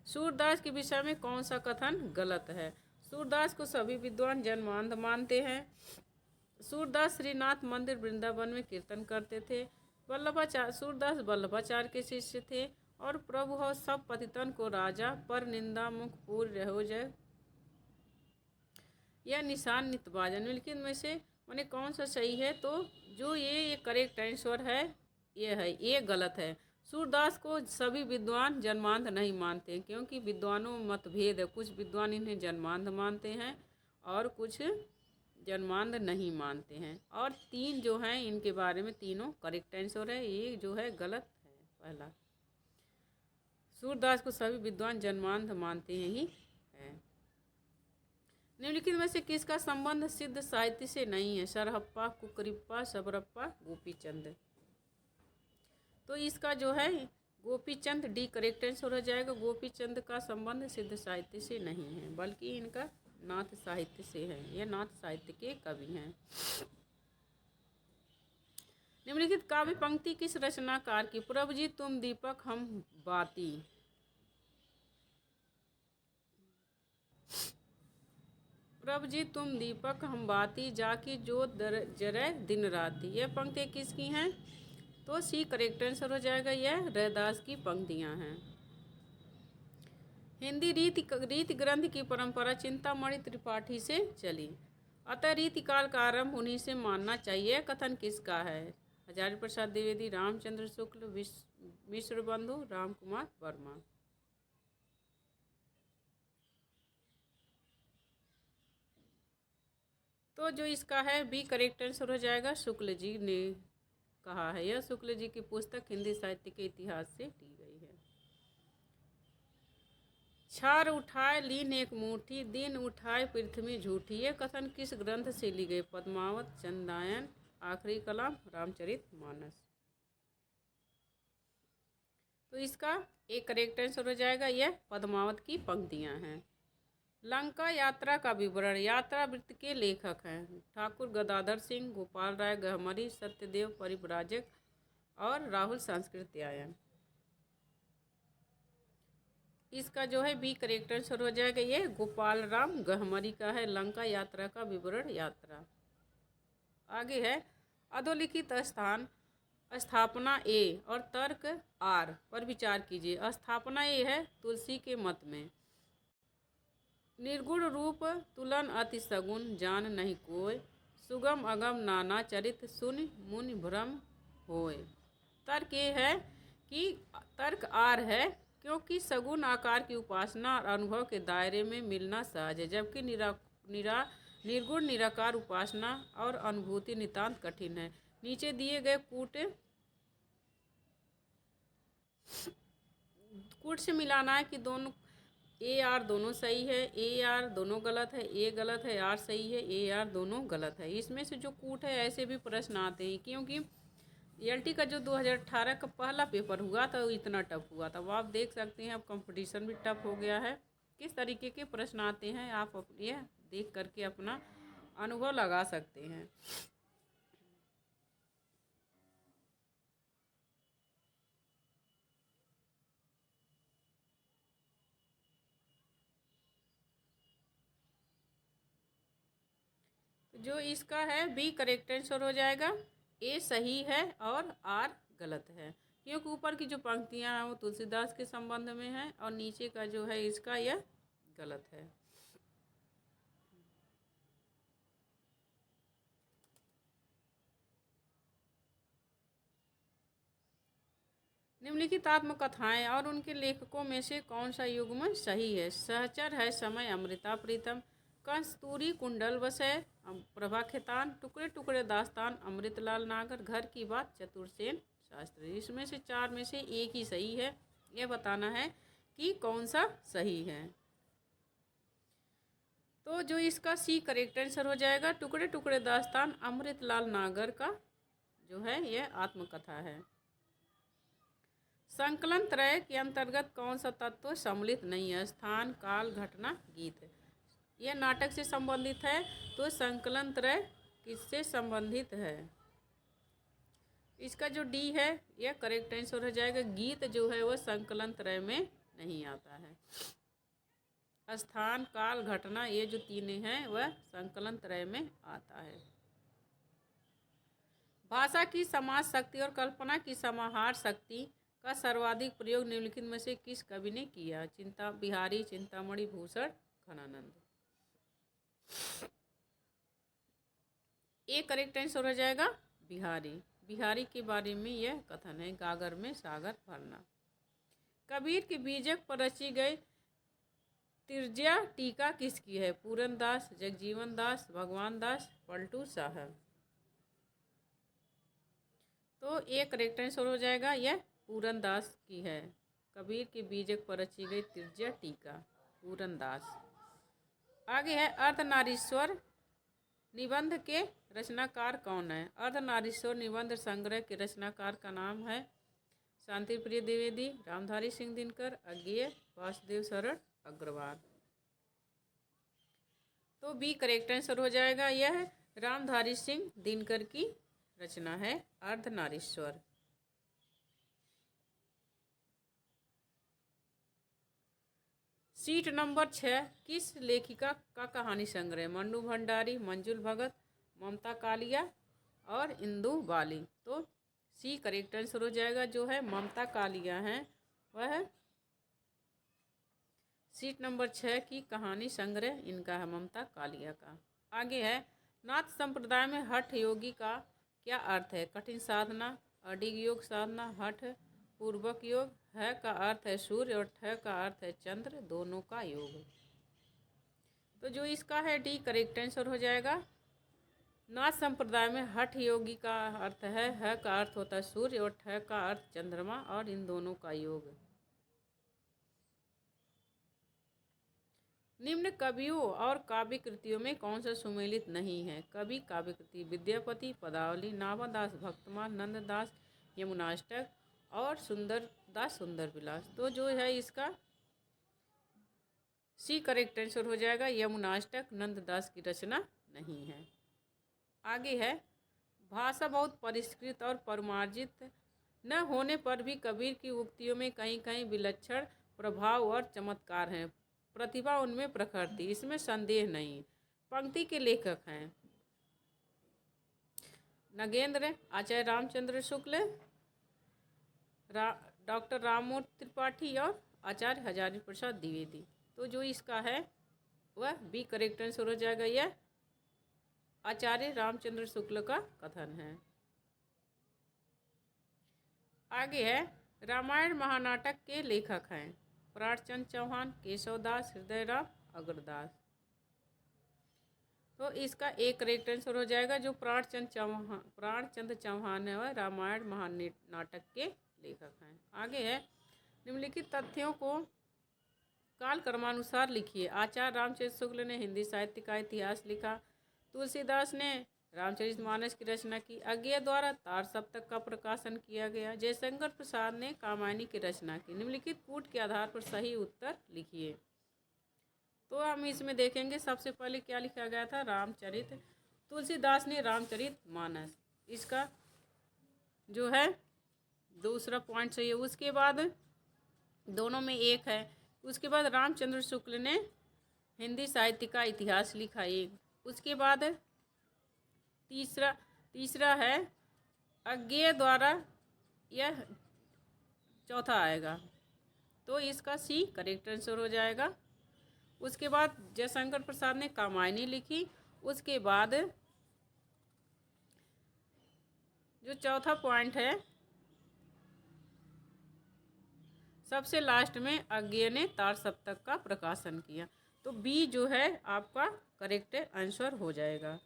सूरदास के विषय में कौन सा कथन गलत है? सूरदास को सभी विद्वान जन्मांध मानते हैं। सूरदास श्रीनाथ मंदिर वृंदावन में कीर्तन करते थे। सूरदास वल्लभाचार्य के शिष्य थे और प्रभु हो सब पतितन को राजा, पर निंदा मुख पूर्ण रहो जय, यह निशान नितबाजा। निम्नलिखित में से माने कौन सा सही है? तो जो ये करेक्ट आंसर है ये है, ये गलत है। सूरदास को सभी विद्वान जन्मांध नहीं मानते, क्योंकि विद्वानों में मतभेद है। कुछ विद्वान इन्हें जन्मांध मानते हैं और कुछ जन्मांध नहीं मानते हैं। और 3 जो हैं इनके बारे में तीनों करेक्ट आंसर है, ये जो है गलत है पहला। सूरदास को सभी विद्वान जन्मांध मानते हैं ही है। निम्नलिखित में से किसका संबंध सिद्ध साहित्य से नहीं है? सरहप्पा, कुकरिप्पा, सबरप्पा, गोपीचंद। तो इसका जो है गोपीचंद डी करेक्ट आंसर हो जाएगा। गोपीचंद का संबंध सिद्ध साहित्य से नहीं है, बल्कि इनका नाथ साहित्य से हैं, ये नाथ साहित्य के कवि हैं। निम्नलिखित काव्य पंक्ति किस रचनाकार की? प्रभु जी तुम दीपक हम बाती। प्रभु जी तुम दीपक हम बाती, जाकी जोत जरे दिन राती। ये पंक्ति किसकी हैं? तो सी करेक्ट आंसर हो जाएगा, यह रैदास की पंक्तियां हैं। हिंदी रीति ग्रंथ की परंपरा चिंतामणि त्रिपाठी से चली, अतः रीतिकाल का आरंभ उन्हीं से मानना चाहिए। कथन किसका है? हजारी प्रसाद द्विवेदी, रामचंद्र शुक्ल, मिश्र बंधु, राम कुमार वर्मा। तो जो इसका है बी करेक्ट आंसर हो जाएगा, शुक्ल जी ने कहा है। यह शुक्ल जी की पुस्तक हिंदी साहित्य के इतिहास से ली गई है। छार उठाए लीन एक मुट्ठी, दिन उठाए पृथ्वी झूठी। ये कथन किस ग्रंथ से ली गई? पद्मावत, चंदायन, आखिरी कलाम, रामचरितमानस। तो इसका एक करेक्ट आंसर हो जाएगा, यह पद्मावत की पंक्तियां हैं। लंका यात्रा का विवरण। यात्रा वृत्त के लेखक हैं ठाकुर गदाधर सिंह, गोपाल राय गहमरी, सत्यदेव परिव्राजक और राहुल सांस्कृत्यायन। इसका जो है बी करेक्ट आंसर हो जाएगा, ये गोपाल राम गहमरी का है, लंका यात्रा का विवरण यात्रा। आगे है अधोलिखित स्थापना ए और तर्क आर पर विचार कीजिए। स्थापना ए है तुलसी के मत में, निर्गुण रूप तुलन अति सगुन, जान नहीं कोय, सुगम अगम नाना चरित, सुनि मुनि भ्रम होय। तर्क ये है कि तर्क आर है, क्योंकि सगुण आकार की उपासना और अनुभव के दायरे में मिलना सहज है, जबकि निर्गुण निराकार उपासना और अनुभूति नितांत कठिन है। नीचे दिए गए कूट से मिलाना है कि दोनों ए आर दोनों सही है, ए आर दोनों गलत है, ए गलत है, आर सही है, ए आर दोनों गलत है। इसमें से जो कूट है ऐसे भी प्रश्न आते हैं, क्योंकि ELT का जो 2018 का पहला पेपर हुआ था वो इतना टफ हुआ था। वो आप देख सकते हैं, अब कंपटीशन भी टफ हो गया है। किस तरीके के प्रश्न आते हैं आप ये देख करके अपना अनुभव लगा सकते हैं। जो इसका है बी करेक्ट आंसर हो जाएगा, ए सही है और आर गलत है, क्योंकि ऊपर की जो पंक्तियां हैं वो तुलसीदास के संबंध में है और नीचे का जो है इसका यह गलत है। निम्नलिखित आत्मकथाएं और उनके लेखकों में से कौन सा युग्म सही है? सहचर है समय अमृता प्रीतम, कंस्तूरी कुंडल वसय, प्रभा खेतान, टुकड़े टुकड़े दास्तान अमृतलाल नागर, घर की बात चतुर्सेन शास्त्री। इसमें से चार में से एक ही सही है, यह बताना है कि कौन सा सही है। तो जो इसका सी करेक्ट आंसर हो जाएगा, टुकड़े टुकड़े दास्तान अमृतलाल नागर का जो है यह आत्मकथा है। संकलन त्रय के अंतर्गत कौन सा तत्व सम्मिलित नहीं है? स्थान, काल, घटना, गीत। यह नाटक से संबंधित है, तो संकलन त्रय किससे संबंधित है? इसका जो डी है यह करेक्ट आंसर हो जाएगा। गीत जो है वह संकलन त्रय में नहीं आता है। स्थान, काल, घटना ये जो तीनों हैं वह संकलन त्रय में आता है। भाषा की समाज शक्ति और कल्पना की समाहार शक्ति का सर्वाधिक प्रयोग निम्नलिखित में से किस कवि ने किया? बिहारी, चिंतामणि, भूषण, घनानंद। एक करेक्ट आंसर हो जाएगा बिहारी। बिहारी के बारे में यह कथन है, गागर में सागर भरना। कबीर के बीजक पर रची गई तिरजिया टीका किसकी है? पूरन दास, जगजीवन दास, भगवान दास, पलटू साहब। तो एक करेक्ट आंसर हो जाएगा, यह पूरन दास की है। कबीर के बीजक पर रची गई तिरजिया टीका, पूरन दास। आगे है अर्धनारीश्वर निबंध के रचनाकार कौन है? अर्धनारीश्वर निबंध संग्रह के रचनाकार का नाम है शांति प्रिय द्विवेदी, रामधारी सिंह दिनकर, अज्ञेय, वासुदेव शरण अग्रवाल। तो बी करेक्ट आंसर हो जाएगा। यह रामधारी सिंह दिनकर की रचना है अर्धनारीश्वर। सीट नंबर 6 किस लेखिका का कहानी संग्रह? मन्नू भंडारी, मंजुल भगत, ममता कालिया और इंदु बाली। तो सी करेक्ट आंसर हो जाएगा। जो है ममता कालिया हैं वह सीट नंबर 6 की कहानी संग्रह इनका है, ममता कालिया का। आगे है नाथ संप्रदाय में हठ योगी का क्या अर्थ है? कठिन साधना, अडिग योग साधना, हठ पूर्वक योग, है का अर्थ है सूर्य और ठ का अर्थ है चंद्र, दोनों का योग। तो जो इसका है डी करेक्ट आंसर हो जाएगा। नाथ संप्रदाय में हठ योगी का अर्थ है का अर्थ होता है सूर्य और ठ का अर्थ चंद्रमा और इन दोनों का योग। निम्न कवियों और काव्य कृतियों में कौन सा सुमेलित नहीं है? कवि काव्य कृति विद्यापति, पदावली, नाभादास, भक्तमाल, नंददास, यमुनाष्टक और सुंदरदास सुंदर विलास। तो जो है इसका सी करेक्ट आंसर हो जाएगा। यमुनाष्टक नंददास की रचना नहीं है। आगे है भाषा बहुत परिष्कृत और परिमार्जित न होने पर भी कबीर की उक्तियों में कहीं कहीं विलक्षण प्रभाव और चमत्कार हैं। प्रतिभा उनमें प्रखर थी, इसमें संदेह नहीं। पंक्ति के लेखक हैं नगेंद्र, आचार्य रामचंद्र शुक्ल, डॉक्टर राममूर्ति त्रिपाठी और आचार्य हजारी प्रसाद द्विवेदी। तो जो इसका है वह बी करेक्ट आंसर हो जाएगा। यह आचार्य रामचंद्र शुक्ल का कथन है। आगे है रामायण महानाटक के लेखक हैं प्राणचंद चौहान, केशवदास, हृदयराम, अग्रदास। तो इसका एक करेक्ट आंसर हो जाएगा। जो प्राणचंद चौहान है वह रामायण महानाटक के लेखक हैं। आगे है निम्नलिखित तथ्यों को काल क्रमानुसार लिखिए। आचार्य रामचंद्र शुक्ल ने हिंदी साहित्य का इतिहास लिखा। तुलसीदास ने रामचरितमानस की रचना की। अज्ञेय द्वारा तार सप्तक का प्रकाशन किया गया। जयशंकर प्रसाद ने कामायनी की रचना की। निम्नलिखित कूट के आधार पर सही उत्तर लिखिए। तो हम इसमें देखेंगे सबसे पहले क्या लिखा गया था, रामचरित। तुलसीदास ने रामचरितमानस, इसका जो है दूसरा पॉइंट सही है। उसके बाद दोनों में एक है। उसके बाद रामचंद्र शुक्ल ने हिंदी साहित्य का इतिहास लिखा एक। उसके बाद तीसरा है अज्ञेय द्वारा, यह चौथा आएगा। तो इसका सी करेक्ट आंसर हो जाएगा। उसके बाद जयशंकर प्रसाद ने कामायनी लिखी। उसके बाद जो चौथा पॉइंट है सबसे लास्ट में अज्ञेय ने तार सप्तक का प्रकाशन किया। तो बी जो है आपका करेक्ट आंसर हो जाएगा।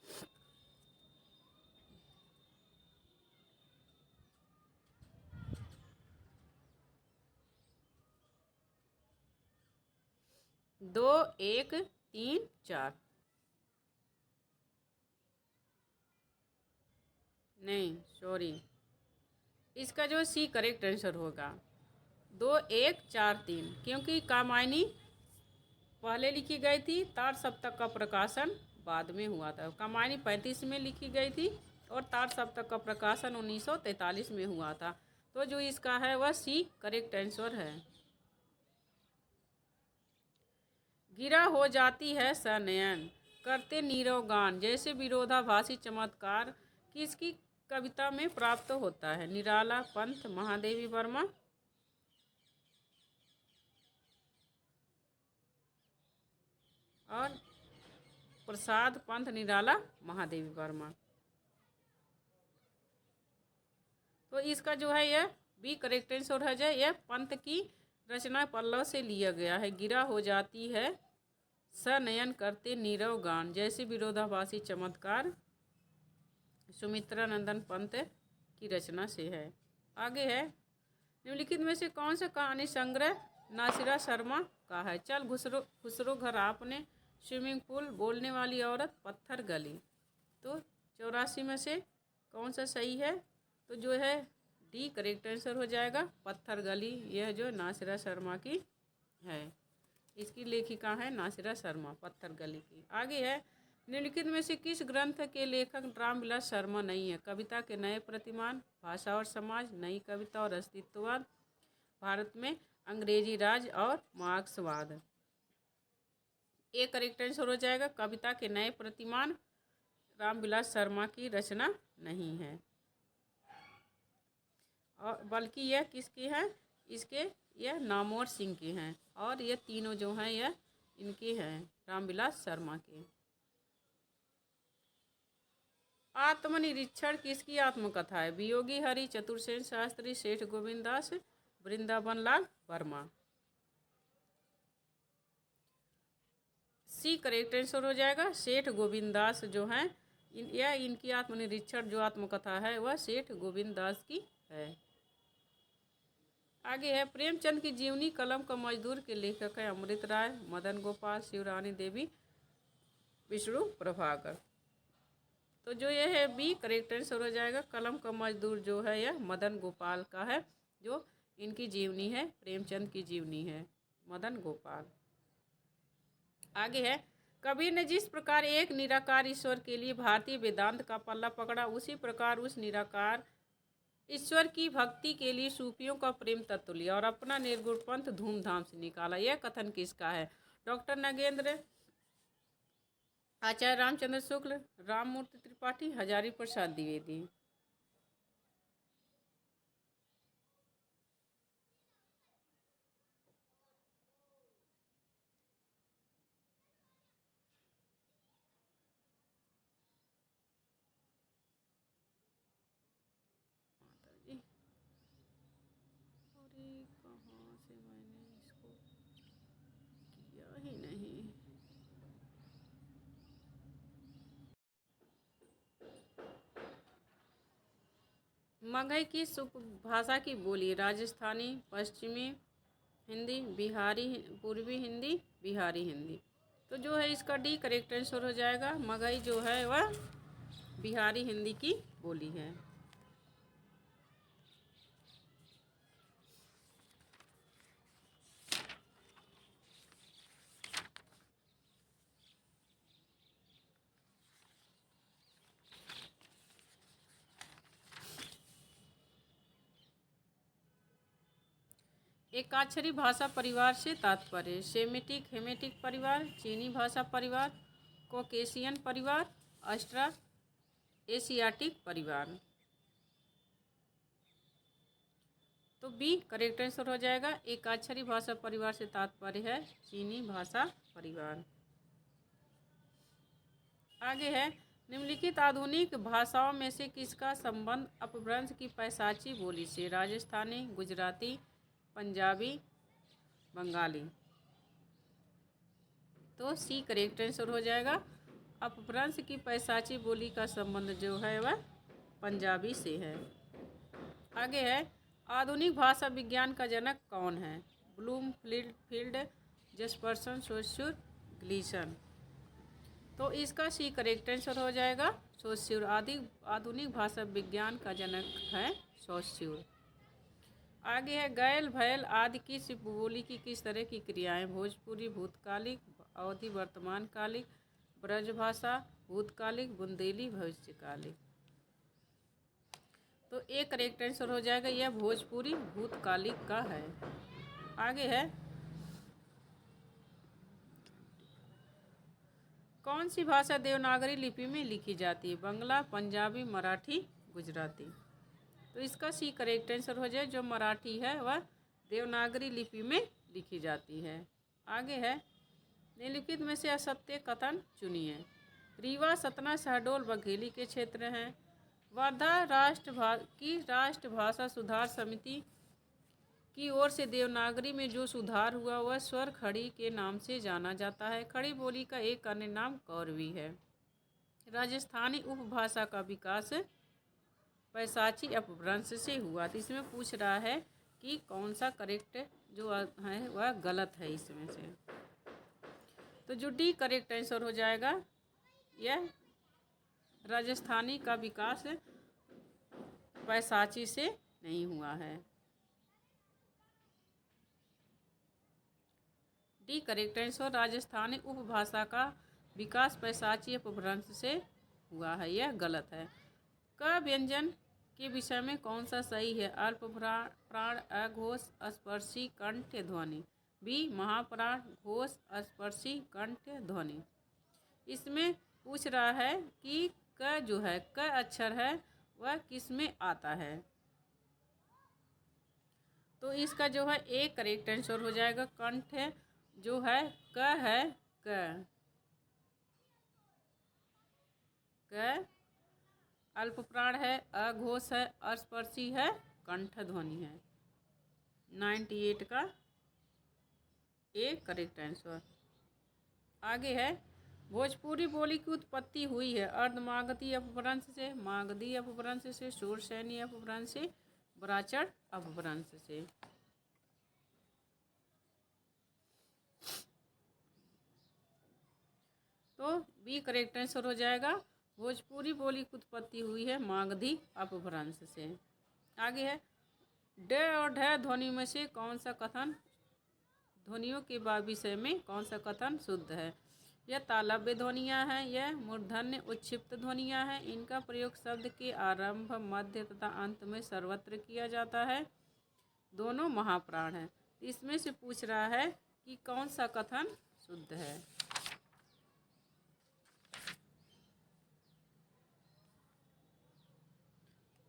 दो, एक, तीन, चार, नहीं सॉरी, इसका जो सी करेक्ट आंसर होगा 2, 1, 4, 3, क्योंकि कामायनी पहले लिखी गई थी, तार सप्तक का प्रकाशन बाद में हुआ था। कामायनी 35 में लिखी गई थी और तार सप्तक का प्रकाशन 1943 में हुआ था। तो जो इसका है वह सी करेक्ट आंसर है। गिरा हो जाती है सनयन करते नीरव गान जैसे विरोधाभासी चमत्कार किसकी कविता में प्राप्त होता है? निराला, पंत, महादेवी वर्मा और प्रसाद, पंत, निराला, महादेवी वर्मा। तो इसका जो है यह बी करेक्ट आंसर है। यह पंत की रचना पल्लव से लिया गया है। गिरा हो जाती है सनयन करते नीरव गान जैसे विरोधाभासी चमत्कार सुमित्रा नंदन पंत की रचना से है। आगे है निम्नलिखित में से कौन सा कहानी संग्रह नासिरा शर्मा का है? चल खुसरो घर आपने, स्विमिंग पूल, बोलने वाली औरत, पत्थर गली। तो 84 में से कौन सा सही है? तो जो है डी करेक्ट आंसर हो जाएगा, पत्थर गली। यह जो नासिरा शर्मा की है। इसकी लेखिका है नासिरा शर्मा, पत्थर गली की। आगे है, निम्नलिखित में से किस ग्रंथ के लेखक रामविलास शर्मा नहीं है? कविता के नए प्रतिमान, भाषा और समाज, नई कविता और अस्तित्ववाद, भारत में अंग्रेजी राज और मार्क्सवाद। एक करेक्ट आंसर हो जाएगा कविता के नए प्रतिमान रामविलास शर्मा की रचना नहीं है, और बल्कि यह किसकी है? इसके यह नामवर सिंह के हैं, और ये तीनों जो हैं यह इनके हैं, रामविलास शर्मा के। आत्मनिरीक्षण किसकी आत्मकथा है? वियोगी हरि, चतुरसेन शास्त्री, सेठ Govinddas, Vrindavan Lal Verma. C correct answer हो जाएगा, सेठ गोविंददास जो हैं यह इनकी आत्मनिरीक्षण जो आत्मकथा है वह सेठ गोविंददास की है। आगे है, प्रेमचंद की जीवनी कलम का मजदूर के लेखक है अमृत राय, मदन गोपाल, शिवरानी देवी, विष्णु प्रभाकर। तो जो ये है बी करेक्ट आंसर हो जाएगा, कलम का मजदूर जो है यह मदन गोपाल का है, जो इनकी जीवनी है, प्रेमचंद की जीवनी है, मदन गोपाल। आगे है, कबीर ने जिस प्रकार एक निराकार ईश्वर के लिए भारतीय वेदांत का पल्ला पकड़ा, उसी प्रकार उस निराकार ईश्वर की भक्ति के लिए सूफियों का प्रेम तत्व लिया और अपना निर्गुण पंथ धूमधाम से निकाला। यह कथन किसका है? डॉक्टर नगेंद्र, आचार्य रामचंद्र शुक्ल, राममूर्ति त्रिपाठी, हजारी प्रसाद द्विवेदी। कहाँ से मैंने इसको किया ही नहीं। मगही किस भाषा की बोली? राजस्थानी, पश्चिमी हिंदी, बिहारी, पूर्वी हिंदी, बिहारी हिंदी। तो जो है इसका डी करेक्ट आंसर हो जाएगा, मगही जो है वह बिहारी हिंदी की बोली है। एकाक्षरी भाषा परिवार से तात्पर्य? सेमिटिक, हेमेटिक परिवार, चीनी भाषा परिवार, कॉकेशियन परिवार, ऑस्ट्रा एशियाटिक परिवार। तो बी करेक्ट आंसर हो जाएगा, एकाक्षरी भाषा परिवार से तात्पर्य है चीनी भाषा परिवार। आगे है, निम्नलिखित आधुनिक भाषाओं में से किसका संबंध अपभ्रंश की पैशाची बोली से? राजस्थानी, गुजराती, पंजाबी, बंगाली। तो सी करेक्ट आंसर हो जाएगा, अपभ्रंश की पैशाची बोली का संबंध जो है वह पंजाबी से है। आगे है, आधुनिक भाषा विज्ञान का जनक कौन है? Bloomfield, Jefferson, Saussure, Gleason. तो इसका सी करेक्ट आंसर हो जाएगा, सोस्यूर। आधुनिक भाषा विज्ञान का जनक है सोस्यूर। आगे है, गैल, भैल आदि किस बोली की किस तरह की क्रियाएं? भोजपुरी, भूतकालिक, अवधि, वर्तमानकालिक, ब्रजभाषा, भूतकालिक, बुंदेली, भविष्यकालिक। तो एक करेक्ट आंसर हो जाएगा, यह भोजपुरी भूतकालिक का है। आगे है, कौन सी भाषा देवनागरी लिपि में लिखी जाती है? बंगला, पंजाबी, मराठी, गुजराती। तो इसका सी करेक्ट आंसर हो जाए, जो मराठी है वह देवनागरी लिपि में लिखी जाती है। आगे है, निम्नलिखित में से असत्य कथन चुनिए। रीवा, सतना, शहडोल, बघेली के क्षेत्र हैं। वर्धा राष्ट्रभाषा सुधार समिति की ओर से देवनागरी में जो सुधार हुआ वह स्वर खड़ी के नाम से जाना जाता है। खड़ी बोली का एक अन्य नाम कौरवी है। राजस्थानी उपभाषा का विकास पैशाची अपभ्रंश से हुआ। तो इसमें पूछ रहा है कि कौन सा करेक्ट जो है वह गलत है इसमें से। तो जो डी करेक्ट आंसर हो जाएगा, यह राजस्थानी का विकास पैशाची से नहीं हुआ है। डी करेक्ट आंसर, राजस्थानी उपभाषा का विकास पैशाची अपभ्रंश से हुआ है, यह गलत है। क व्यंजन के विषय में कौन सा सही है? अल्प प्राण, अघोष, स्पर्शी, कंठ, ध्वनि। बी महाप्राण, घोष, स्पर्शी, कंठ, ध्वनि। इसमें पूछ रहा है कि क जो है, क अक्षर है वह किस में आता है? तो इसका जो है ए करेक्ट आंसर हो जाएगा। कंठ है जो है, क है, क अल्प प्राण है, अघोष है, स्पर्शी है, कंठ ध्वनि है। 98 का ए करेक्ट आंसर। आगे है, भोजपुरी बोली की उत्पत्ति हुई है अर्धमागधी अपभ्रंश से, मागधी अपभ्रंश से, शूरसैनी अपभ्रंश से, ब्राचड़ अपभ्रंश से। तो बी करेक्ट आंसर हो जाएगा। भोजपुरी बोली की उत्पत्ति हुई है मागधी अपभ्रंश से। आगे है, ड और ढ ध्वनि में से कौन सा कथन, ध्वनियों के विषय में कौन सा कथन शुद्ध है? यह तालव्य ध्वनियाँ हैं, यह मूर्धन्य उच्छिप्त ध्वनियाँ हैं, इनका प्रयोग शब्द के आरंभ, मध्य तथा अंत में सर्वत्र किया जाता है, दोनों महाप्राण हैं। इसमें से पूछ रहा है कि कौन सा कथन शुद्ध है?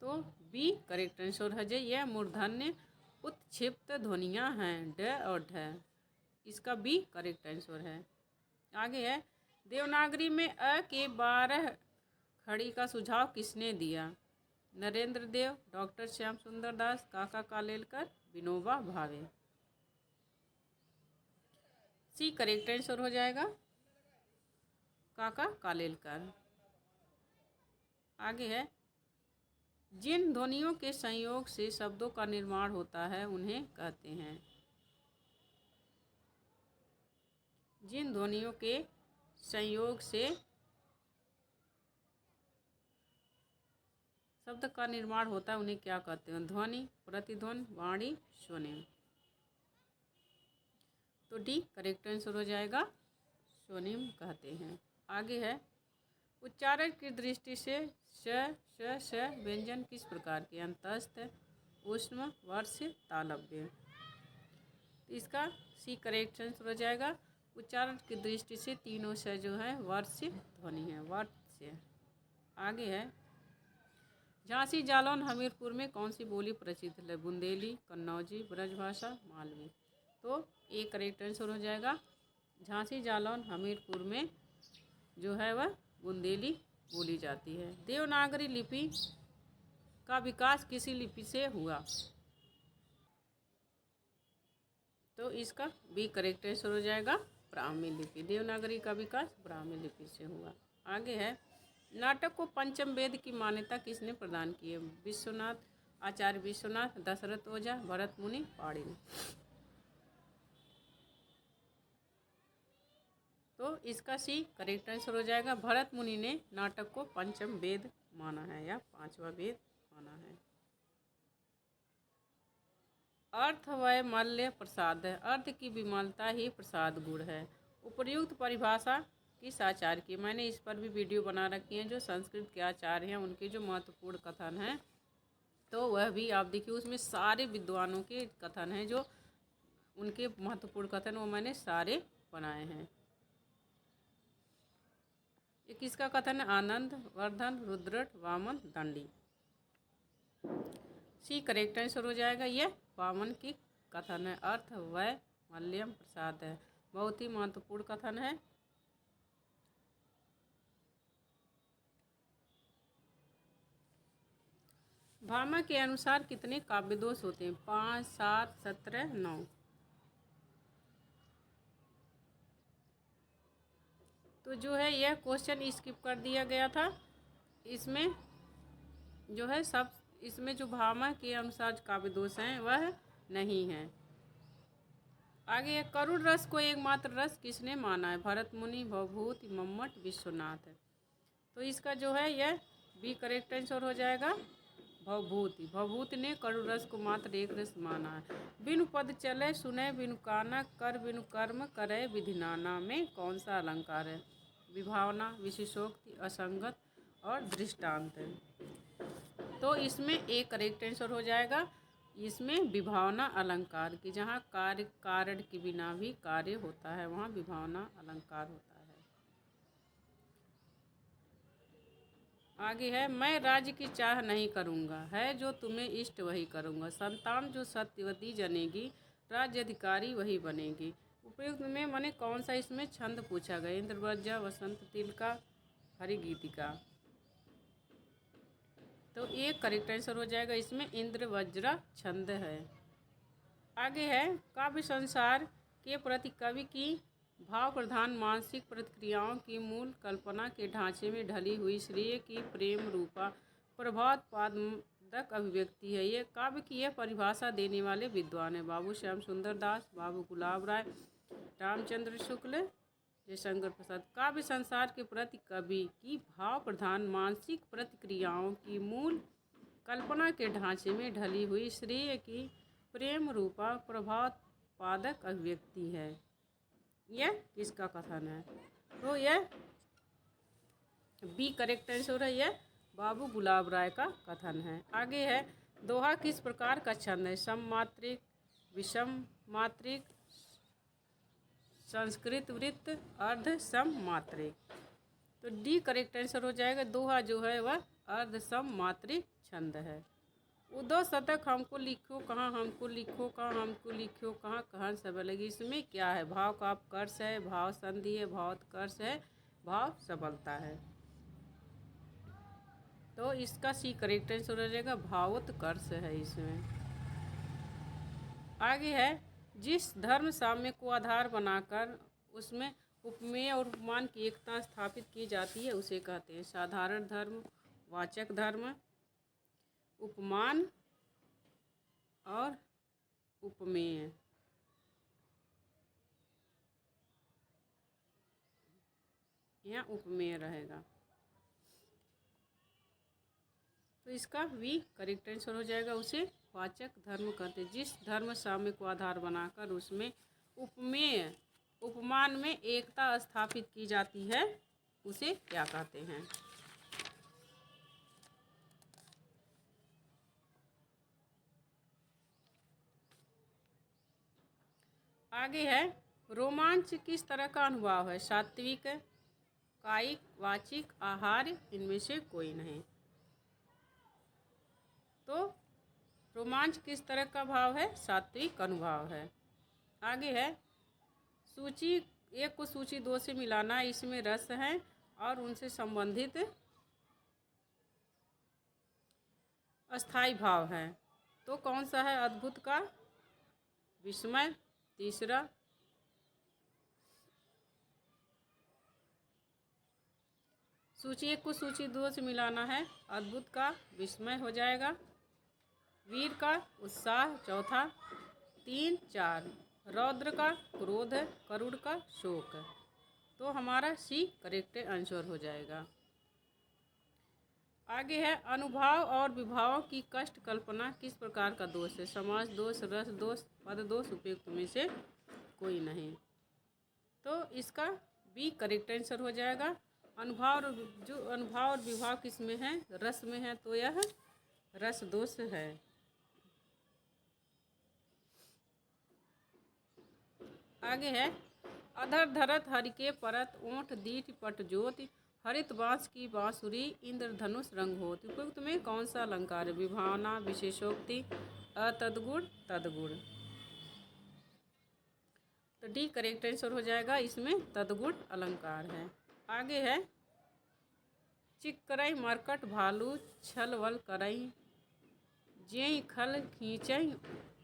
तो बी करेक्ट आंसर है जे, यह मूर्धन्य उत्क्षिप्त ध्वनियाँ हैं, ड और ढ। इसका बी करेक्ट आंसर है। आगे है, देवनागरी में अ के 12 खड़ी का सुझाव किसने दिया? नरेंद्र देव, डॉक्टर श्याम सुंदर दास, काका कालेलकर, विनोबा भावे। सी करेक्ट आंसर हो जाएगा, काका कालेलकर। आगे है, जिन ध्वनियों के संयोग से शब्दों का निर्माण होता है उन्हें कहते हैं। जिन ध्वनियों के संयोग से शब्द का निर्माण होता है उन्हें क्या कहते हैं? ध्वनि, प्रतिध्वनि, वाणी, स्वनिम। तो डी करेक्ट आंसर हो जाएगा, स्वनिम कहते हैं। आगे है, उच्चारण की दृष्टि से श व्यंजन किस प्रकार के? अंतस्थ, ऊष्म, वर्ष, तालव्य। इसका सी करेक्ट आंसर हो जाएगा। उच्चारण की दृष्टि से तीनों से जो है वर्ष ध्वनि है, वर्ष। आगे है, झांसी, जालौन, हमीरपुर में कौन सी बोली प्रसिद्ध है? बुंदेली, कन्नौजी, ब्रजभाषा, मालवी। तो ए करेक्ट आंसर हो जाएगा। झांसी, जालौन, हमीरपुर में जो है वह बुंदेली बोली जाती है। देवनागरी लिपि का विकास किसी लिपि से हुआ? तो इसका बी करेक्ट आंसर हो जाएगा, ब्राह्मी लिपि। देवनागरी का विकास ब्राह्मी लिपि से हुआ। आगे है, नाटक को पंचम वेद की मान्यता किसने प्रदान की है? विश्वनाथ, आचार्य विश्वनाथ, दशरथ ओझा, भरत मुनि, पाणिनि। तो इसका सी करेक्ट आंसर हो जाएगा। भरत मुनि ने नाटक को पंचम वेद माना है या पांचवा वेद माना है। अर्थ वैमल्य प्रसाद है, अर्थ की विमलता ही प्रसाद गुण है। उपर्युक्त परिभाषा किस आचार्य की? मैंने इस पर भी वीडियो बना रखी है, जो संस्कृत के आचार्य हैं उनके जो महत्वपूर्ण कथन हैं, तो वह भी आप देखिए, उसमें सारे विद्वानों के कथन हैं, जो उनके महत्वपूर्ण कथन वो मैंने सारे बनाए हैं। ये किसका कथन है? आनंद वर्धन, रुद्रट, वामन, दंडी। सी करेक्ट आंसर हो जाएगा, ये वामन की कथन है। अर्थ वै मल्यम प्रसाद है, बहुत ही महत्वपूर्ण कथन है। भामा के अनुसार कितने काव्य दोष होते हैं? 5, 7, 17, 9। तो जो है यह क्वेश्चन स्किप कर दिया गया था। इसमें जो है सब, इसमें जो भामा के अनुसार काव्य दोष हैं वह नहीं है। आगे, करुण रस को एकमात्र रस किसने माना है? भरत मुनि, भवभूति, मम्मट, विश्वनाथ। तो इसका जो है यह बी करेक्ट आंसर हो जाएगा, भवभूति, भवभूति ने करुण रस को मात्र एक रस माना है। बिनु पद चले सुने बिनु काना, कर बिनु कर्म करे विधि नाना। में कौन सा अलंकार है? विभावना, विशेषोक्ति, असंगत और दृष्टांत है। तो इसमें एक करेक्ट आंसर हो जाएगा। इसमें विभावना अलंकार की, जहाँ कार्य कारण के बिना भी कार्य होता है वहाँ विभावना अलंकार होता है। आगे है, मैं राज्य की चाह नहीं करूँगा, है जो तुम्हें इष्ट वही करूँगा। संतान जो सत्यवती जनेगी, राज्य अधिकारी वही बनेगी। उपयुक्त में माने कौन सा इसमें छंद पूछा गया? इंद्रवज्र, वसंत तिलका, हरिगीतिका। तो एक करेक्ट आंसर हो जाएगा इसमें इंद्रवज्र छंद है। आगे है, काव्य संसार के प्रति कवि की भाव प्रधान मानसिक प्रतिक्रियाओं की मूल कल्पना के ढांचे में ढली हुई श्रेय की प्रेम रूपा प्रभावोत्पादक अभिव्यक्ति है। ये काव्य की यह परिभाषा देने वाले विद्वान हैं बाबू श्याम सुंदर दास, बाबू गुलाब राय, रामचंद्र शुक्ल, जयशंकर प्रसाद। काव्य संसार के प्रति कवि की भाव प्रधान मानसिक प्रतिक्रियाओं की मूल कल्पना के ढांचे में ढली हुई श्रेय की प्रेम रूपा प्रभावोत्पादक अभिव्यक्ति है। यह किसका कथन है? तो यह बी करेक्ट आंसर है, यह बाबू गुलाब राय का कथन है। आगे है, दोहा किस प्रकार का छंद है? सममात्रिक, विषम मात्रिक, संस्कृत वृत्त, अर्ध सममात्रिक। तो डी करेक्ट आंसर हो जाएगा। दोहा जो है वह अर्ध सममात्रिक छंद है। उदो शतक हमको लिखो कहाँ, हमको लिखो कहाँ, हमको लिखो कहाँ, कहाँ सब लगी। इसमें क्या है? भाव का कर्ष है, भाव संधि है, भावोत्कर्ष है, भाव सबलता है। तो इसका सी करेक्ट आंसर हो जाएगा, भावोत्कर्ष है इसमें। आगे है, जिस धर्म साम्य को आधार बनाकर उसमें उपमेय और उपमान की एकता स्थापित की जाती है उसे कहते हैं साधारण धर्म, वाचक धर्म, उपमान और उपमेय। यहाँ उपमेय रहेगा। तो इसका वी करेक्ट आंसर हो जाएगा। उसे वाचक धर्म कहते हैं। जिस धर्म साम्य को आधार बनाकर उसमें उपमेय उपमान में एकता स्थापित की जाती है उसे क्या कहते हैं? आगे है, रोमांच किस तरह का अनुभव है? सात्विक, कायिक, वाचिक, आहार्य, इनमें से कोई नहीं। तो रोमांच किस तरह का भाव है? सात्विक अनुभव है। आगे है, सूची एक को सूची दो से मिलाना, इसमें रस है और उनसे संबंधित अस्थाई भाव है। तो कौन सा है? अद्भुत का विस्मय, तीसरा सूची एक को सूची दो से मिलाना है, अद्भुत का विस्मय हो जाएगा, वीर का उत्साह चौथा, 3, 4 रौद्र का क्रोध, करुण का शोक। तो हमारा सी करेक्ट आंसर हो जाएगा। आगे है, अनुभाव और विभाव की कष्ट कल्पना किस प्रकार का दोष है? समास दोष, रस दोष, पद दोष, उपयुक्त में से कोई नहीं। तो इसका बी करेक्ट आंसर हो जाएगा। अनुभाव और विभाव किस में है? रस में है, तो यह रस दोष है। आगे है, अधर धरत हरिके परत, ओंठ दीठ पट ज्योति, हरित बांस की बांसुरी, इंद्रधनुष रंग होती। उपयुक्त में कौन सा अलंकार है? विभावना, विशेषोक्ति, अतद्गुण, तद्गुण। तो डी करेक्ट आंसर हो जाएगा। इसमें तद्गुण अलंकार है। आगे है, चिक्करई मरकट भालू, छल वल करई, जेई खल खींचई,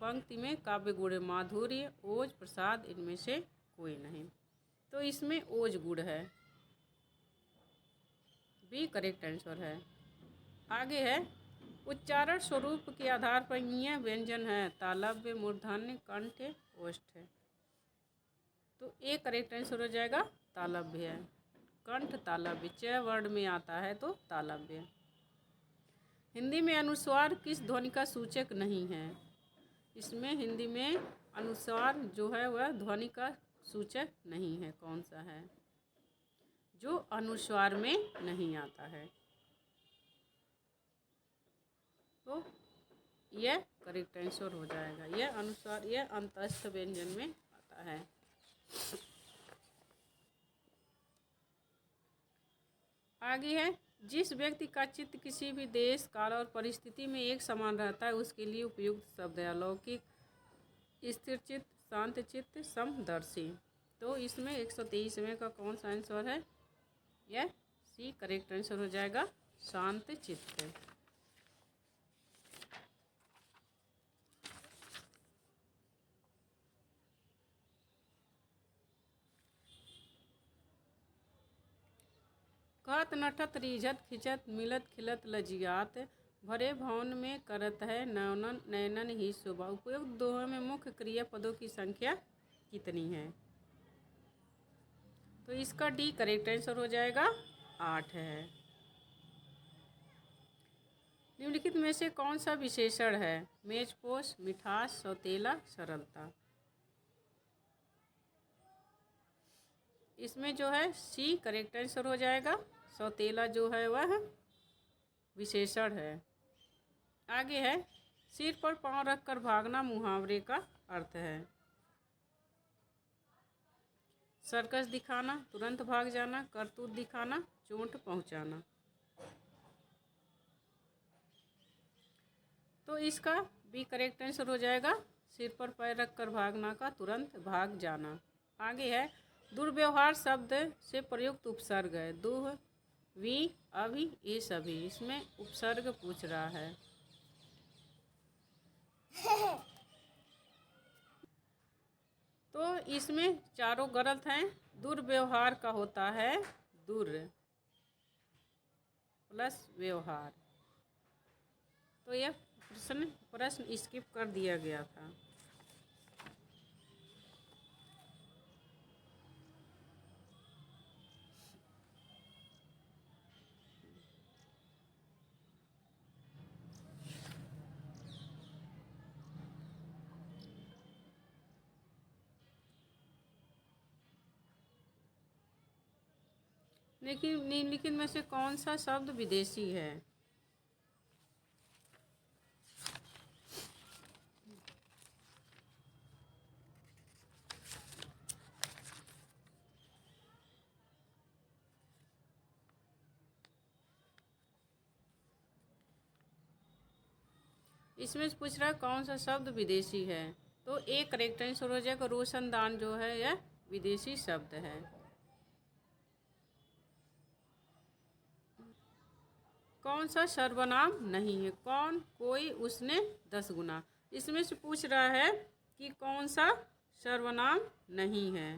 पंक्ति में काव्य गुण, माधुर्य, ओज, प्रसाद, इनमें से कोई नहीं। तो इसमें ओज गुण है, बी करेक्ट आंसर है। आगे है, उच्चारण स्वरूप के आधार पर ये व्यंजन है तालव्य, मूर्धन्य, कंठ, ओष्ठ। तो ए करेक्ट आंसर हो जाएगा, तालव्य है। कंठ तालव्य च वर्ण में आता है तो तालव्य। हिंदी में अनुस्वार किस ध्वनि का सूचक नहीं है? इसमें हिंदी में अनुस्वार जो है वह ध्वनि का सूचक नहीं है। कौन सा है जो अनुस्वार में नहीं आता है? तो यह करेक्ट आंसर हो जाएगा। यह अनुस्वार, यह अंतस्थ व्यंजन में आता है। आगे है, जिस व्यक्ति का चित्त किसी भी देश, काल और परिस्थिति में एक समान रहता है उसके लिए उपयुक्त शब्द है अलौकिक, स्थिर चित्त, शांत चित्त, समदर्शी। तो इसमें 123वें का कौन सा आंसर है? यह सी करेक्ट आंसर हो जाएगा, शांत चित्त। कहत नठत रिझत खिंचत मिलत खिलत लजियात, भरे भवन में करत है नयनन नयनन ही शोभा। उपयुक्त दोहों में मुख्य क्रिया पदों की संख्या कितनी है? तो इसका डी करेक्ट आंसर हो जाएगा, 8 है। निम्नलिखित में से कौन सा विशेषण है? मेजपोश, मिठास, सौतेला, सरलता। इसमें जो है सी करेक्ट आंसर हो जाएगा, सौतेला जो है वह विशेषण है। आगे है, सिर पर पांव रखकर भागना मुहावरे का अर्थ है। सर्कस दिखाना, तुरंत भाग जाना, करतूत दिखाना, चोट पहुंचाना। तो इसका बी करेक्ट आंसर हो जाएगा, सिर पर पैर रखकर भागना का तुरंत भाग जाना। आगे है, दुर्व्यवहार शब्द से प्रयुक्त उपसर्ग है। दुह, वी, अभी, ये सभी। इसमें उपसर्ग पूछ रहा है। तो इसमें चारों गलत हैं। दुर्व्यवहार का होता है दुर प्लस व्यवहार। तो यह प्रश्न स्किप कर दिया गया था। लेकिन निम्नलिखित में से कौन सा शब्द विदेशी है? इसमें से पूछ रहा है कौन सा शब्द विदेशी है। तो एक करेक्ट आंसर हो जाएगा, रोशनदान जो है यह विदेशी शब्द है। कौन सा सर्वनाम नहीं है? कौन, कोई, उसने, 10 गुना। इसमें से पूछ रहा है कि कौन सा सर्वनाम नहीं है।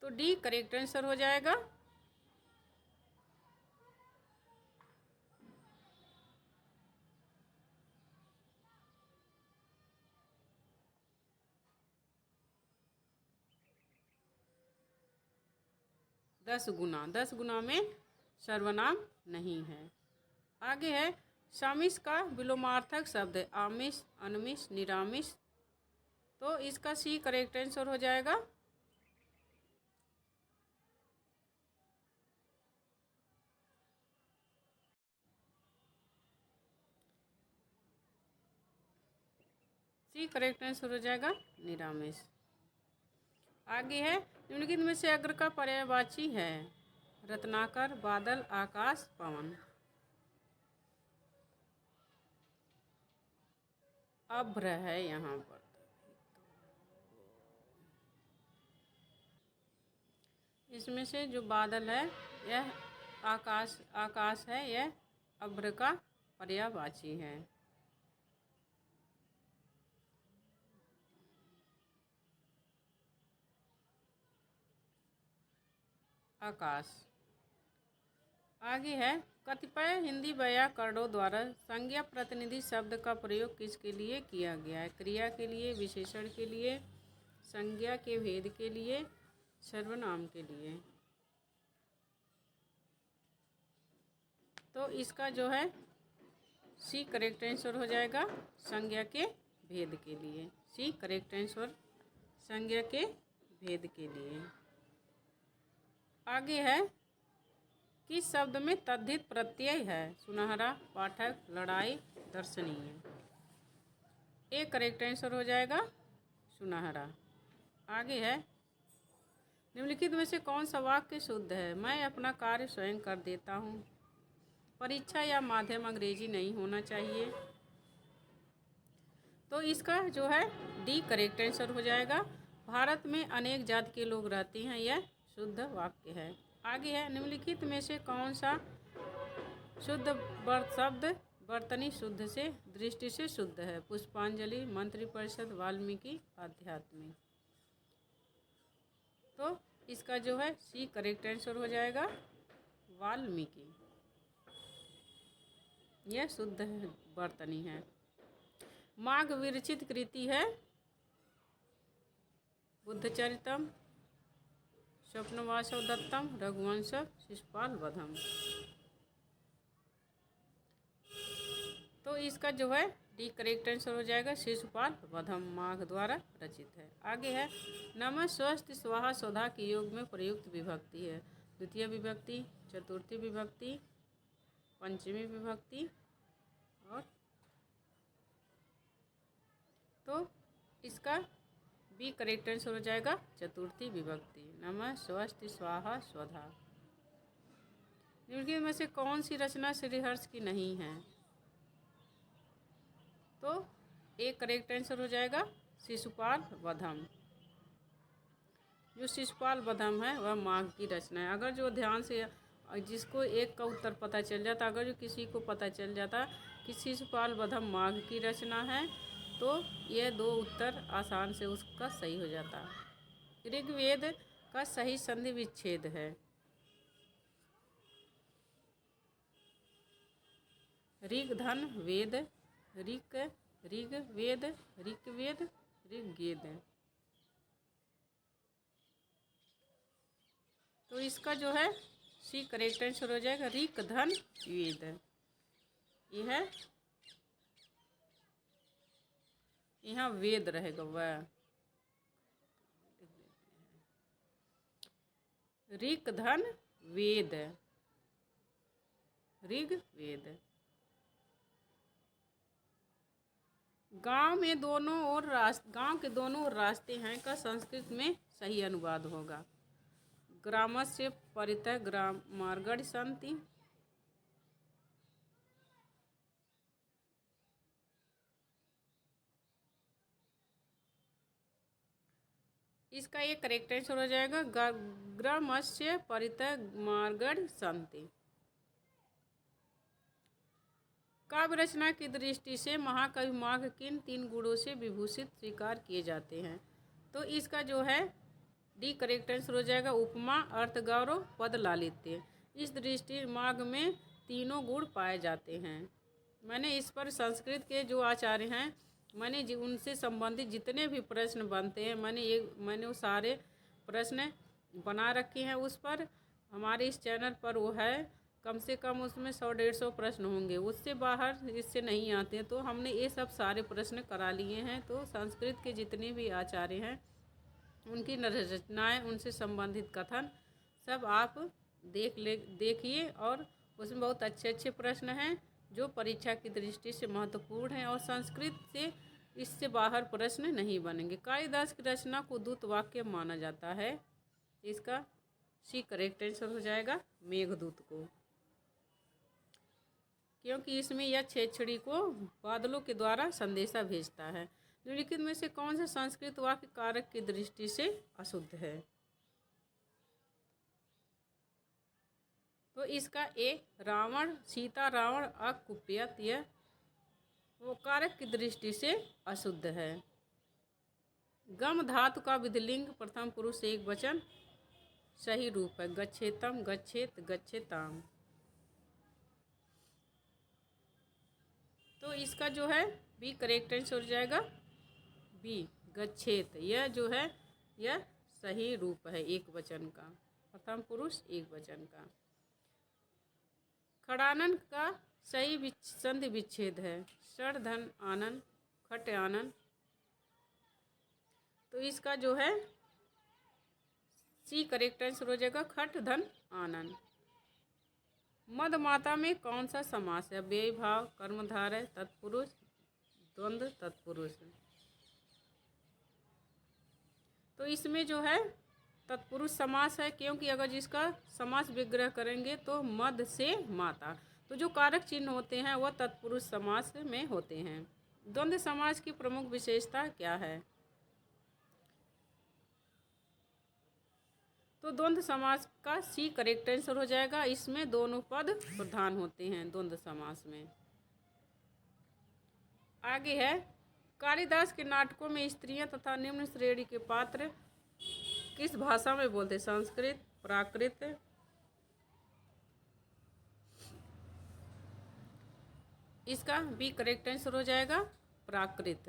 तो डी करेक्ट आंसर हो जाएगा। दस गुना में सर्वनाम नहीं है। आगे है, शामिश का विलोमार्थक शब्द है आमिष, अनमिष, निरामिष। तो इसका सी करेक्ट आंसर हो जाएगा। सी करेक्ट आंसर हो जाएगा, निरामिष। आगे है, निम्नलिखित में से अग्र का पर्यायवाची है। रत्नाकर, बादल, आकाश, पवन। अभ्र है यहाँ पर। इसमें से जो बादल है यह आकाश है, यह अभ्र का पर्यायवाची है। आकाश। आगे है, कतिपय हिंदी व्याकरणों द्वारा संज्ञा प्रतिनिधि शब्द का प्रयोग किसके लिए किया गया है? क्रिया के लिए, विशेषण के लिए, संज्ञा के भेद के लिए, सर्वनाम के लिए। तो इसका जो है सी करेक्ट आंसर हो जाएगा संज्ञा के भेद के लिए। सी करेक्ट आंसर संज्ञा के भेद के लिए। आगे है किस शब्द में तद्धित प्रत्यय है? सुनहरा, पाठक, लड़ाई, दर्शनीय। ए करेक्ट आंसर हो जाएगा सुनहरा। आगे है निम्नलिखित में से कौन सा वाक्य शुद्ध है? मैं अपना कार्य स्वयं कर देता हूँ। परीक्षा या माध्यम अंग्रेजी नहीं होना चाहिए। तो इसका जो है डी करेक्ट आंसर हो जाएगा। भारत में अनेक जाति के लोग रहते हैं, यह शुद्ध वाक्य है। आगे है निम्नलिखित में से कौन सा शुद्ध शब्द वर्तनी शुद्ध से दृष्टि से शुद्ध है? पुष्पांजलि, मंत्रिपरिषद, वाल्मीकि, आध्यात्मिक। तो इसका जो है सी करेक्ट आंसर हो जाएगा वाल्मीकि। यह शुद्ध वर्तनी है। माघ विरचित कृति है बुद्धचरितम, स्वप्नवासव दत्तम, रघुवंशम, शिशुपाल वधम। तो इसका जो है डी करेक्ट आंसर हो जाएगा शिशुपाल वधम माघ द्वारा रचित है। आगे है नमः स्वस्ति स्वाहा स्वधा के योग में प्रयुक्त विभक्ति है? द्वितीय विभक्ति, चतुर्थी विभक्ति, पंचमी विभक्ति और तो इसका बी करेक्ट आंसर हो जाएगा चतुर्थी विभक्ति। नमः स्वस्ति स्वाहा स्वधा। निम्नलिखित में से कौन सी रचना श्रीहर्ष की नहीं है? तो ए करेक्ट आंसर हो जाएगा शिशुपाल वधम। जो शिशुपाल वधम है वह माघ की रचना है। अगर जो ध्यान से जिसको एक का उत्तर पता चल जाता, अगर जो किसी को पता चल जाता कि शिशुपाल वधम माघ की रचना है, तो यह दो उत्तर आसान से उसका सही हो जाता। ऋग्वेद का सही संधि विच्छेद है? ऋग धन वेद, ऋग्वेद, ऋग्वेद, ऋग्वेद। तो इसका जो है सी करेक्ट आंसर हो जाएगा ऋग धन वेद। यह है यहाँ वेद रहेगा वह ऋग धन वेद, ऋग्वेद। गांव के दोनों ओर रास्ते हैं का संस्कृत में सही अनुवाद होगा? ग्रामस्य परितः ग्रामार्गण सन्ति, इसका एक करेक्ट आंसर हो जाएगा ग्रामस्य परितः मार्गण सन्ति। काव्य रचना की दृष्टि से महाकवि माघ किन 3 गुणों से विभूषित स्वीकार किए जाते हैं? तो इसका जो है डी करेक्ट आंसर हो जाएगा उपमा, अर्थ गौरव, पद लालित्य। इस दृष्टि माघ में तीनों गुण पाए जाते हैं। मैंने इस पर संस्कृत के जो आचार्य हैं मैंने उनसे संबंधित जितने भी प्रश्न बनते हैं मैंने वो सारे प्रश्न बना रखे हैं। उस पर हमारे इस चैनल पर वो है कम से कम उसमें 100-150 प्रश्न होंगे, उससे बाहर इससे नहीं आते हैं। तो हमने ये सब सारे प्रश्न करा लिए हैं। तो संस्कृत के जितने भी आचार्य हैं उनकी रचनाएँ, उनसे संबंधित कथन सब आप देखिए और उसमें बहुत अच्छे प्रश्न हैं जो परीक्षा की दृष्टि से महत्वपूर्ण हैं और संस्कृत से इससे बाहर प्रश्न नहीं बनेंगे। कालिदास की रचना को दूत वाक्य माना जाता है। इसका सी करेक्ट आंसर हो जाएगा मेघदूत को, क्योंकि इसमें यह छेछड़ी को बादलों के द्वारा संदेशा भेजता है। निम्नलिखित में से कौन सा संस्कृत वाक्य कारक की दृष्टि से अशुद्ध है? तो इसका ए रावण सीता रावण अकुप्यत, यह वो कारक की दृष्टि से अशुद्ध है। गम धातु का विधिलिंग प्रथम पुरुष एक वचन सही रूप है? गच्छेतम, गच्छेत, गच्छेताम। तो इसका जो है बी करेक्ट आंसर हो जाएगा बी गच्छेत। यह जो है यह सही रूप है एक वचन का, प्रथम पुरुष एक वचन का। खड़ानन का सही संधि विच्छेद है षड धन आनन खट आनन। तो इसका जो है सी करेक्ट आंसर हो जाएगा खट धन आनन। मदमाता में कौन सा समास है? व्यय भाव, कर्मधारय, तत्पुरुष, द्वंद्व तत्पुरुष। तो इसमें जो है तत्पुरुष समास है, क्योंकि अगर जिसका समास विग्रह करेंगे तो मद से माता, तो जो कारक चिन्ह होते हैं वह तत्पुरुष समास में होते हैं। द्वंद्व समास की प्रमुख विशेषता क्या है? तो द्वंद्व समास का सी करेक्ट आंसर हो जाएगा। इसमें दोनों पद प्रधान होते हैं द्वंद्व समास में। आगे है कालिदास के नाटकों में स्त्रियां तथा निम्न श्रेणी के पात्र किस भाषा में बोलते? संस्कृत, प्राकृत, इसका बी करेक्ट आंसर हो जाएगा प्राकृत।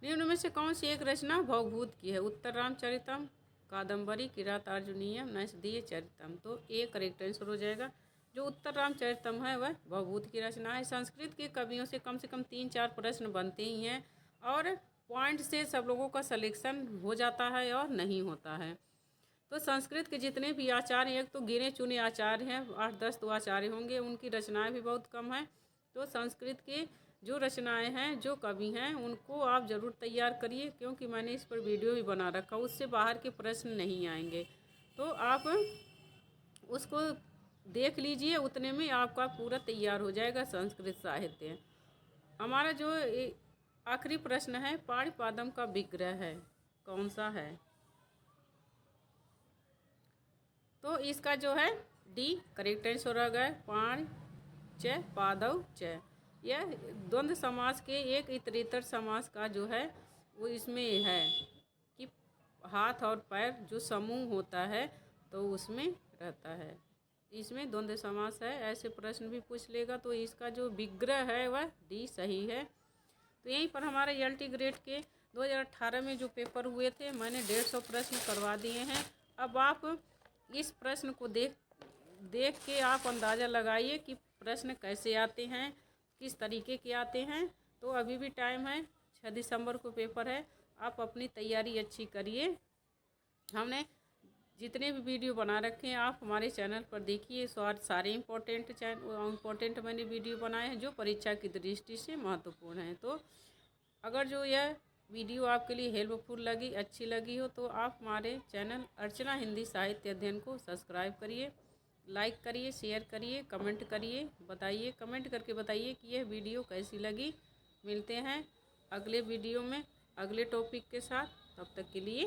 निम्न में से कौन सी एक रचना भवभूत की है? उत्तर रामचरितम, कादम्बरी, किरातार्जुनीयम, नैषधीय चरितम। तो ए करेक्ट आंसर हो जाएगा। जो उत्तर रामचरितम है वह भवभूत की रचना है। संस्कृत के कवियों से कम 3-4 प्रश्न बनते ही हैं और पॉइंट से सब लोगों का सिलेक्शन हो जाता है और नहीं होता है। तो संस्कृत के जितने भी आचार्य हैं, तो गिने चुने आचार्य हैं, 8-10 तो आचार्य होंगे, उनकी रचनाएं भी बहुत कम हैं। तो संस्कृत के जो रचनाएं हैं, जो कवि हैं, उनको आप ज़रूर तैयार करिए, क्योंकि मैंने इस पर वीडियो भी बना रखा, उससे बाहर के प्रश्न नहीं आएंगे। तो आप उसको देख लीजिए, उतने में आपका पूरा तैयार हो जाएगा संस्कृत साहित्य। हमारा जो आखिरी प्रश्न है, पाणिपादम का विग्रह है कौन सा है? तो इसका जो है डी करेक्ट आंसर हो गया, पाण च पादव च। यह द्वंद्व समास के एक इतरेतर समास का जो है वो इसमें है कि हाथ और पैर जो समूह होता है तो उसमें रहता है। इसमें द्वंद्व समास है। ऐसे प्रश्न भी पूछ लेगा, तो इसका जो विग्रह है वह डी सही है। तो यहीं पर हमारे ELT ग्रेड के 2018 में जो पेपर हुए थे, मैंने 150 प्रश्न करवा दिए हैं। अब आप इस प्रश्न को देख के आप अंदाज़ा लगाइए कि प्रश्न कैसे आते हैं, किस तरीके के आते हैं। तो अभी भी टाइम है, 6 दिसंबर को पेपर है, आप अपनी तैयारी अच्छी करिए। हमने जितने भी वीडियो बना रखे हैं आप हमारे चैनल पर देखिए। सारे इम्पोर्टेंट मैंने वीडियो बनाए हैं जो परीक्षा की दृष्टि से महत्वपूर्ण हैं। तो अगर जो यह वीडियो आपके लिए हेल्पफुल लगी, अच्छी लगी हो, तो आप हमारे चैनल अर्चना हिंदी साहित्य अध्ययन को सब्सक्राइब करिए, लाइक करिए, शेयर करिए, कमेंट करिए, बताइए, कमेंट करके बताइए कि यह वीडियो कैसी लगी। मिलते हैं अगले वीडियो में अगले टॉपिक के साथ, तब तक के लिए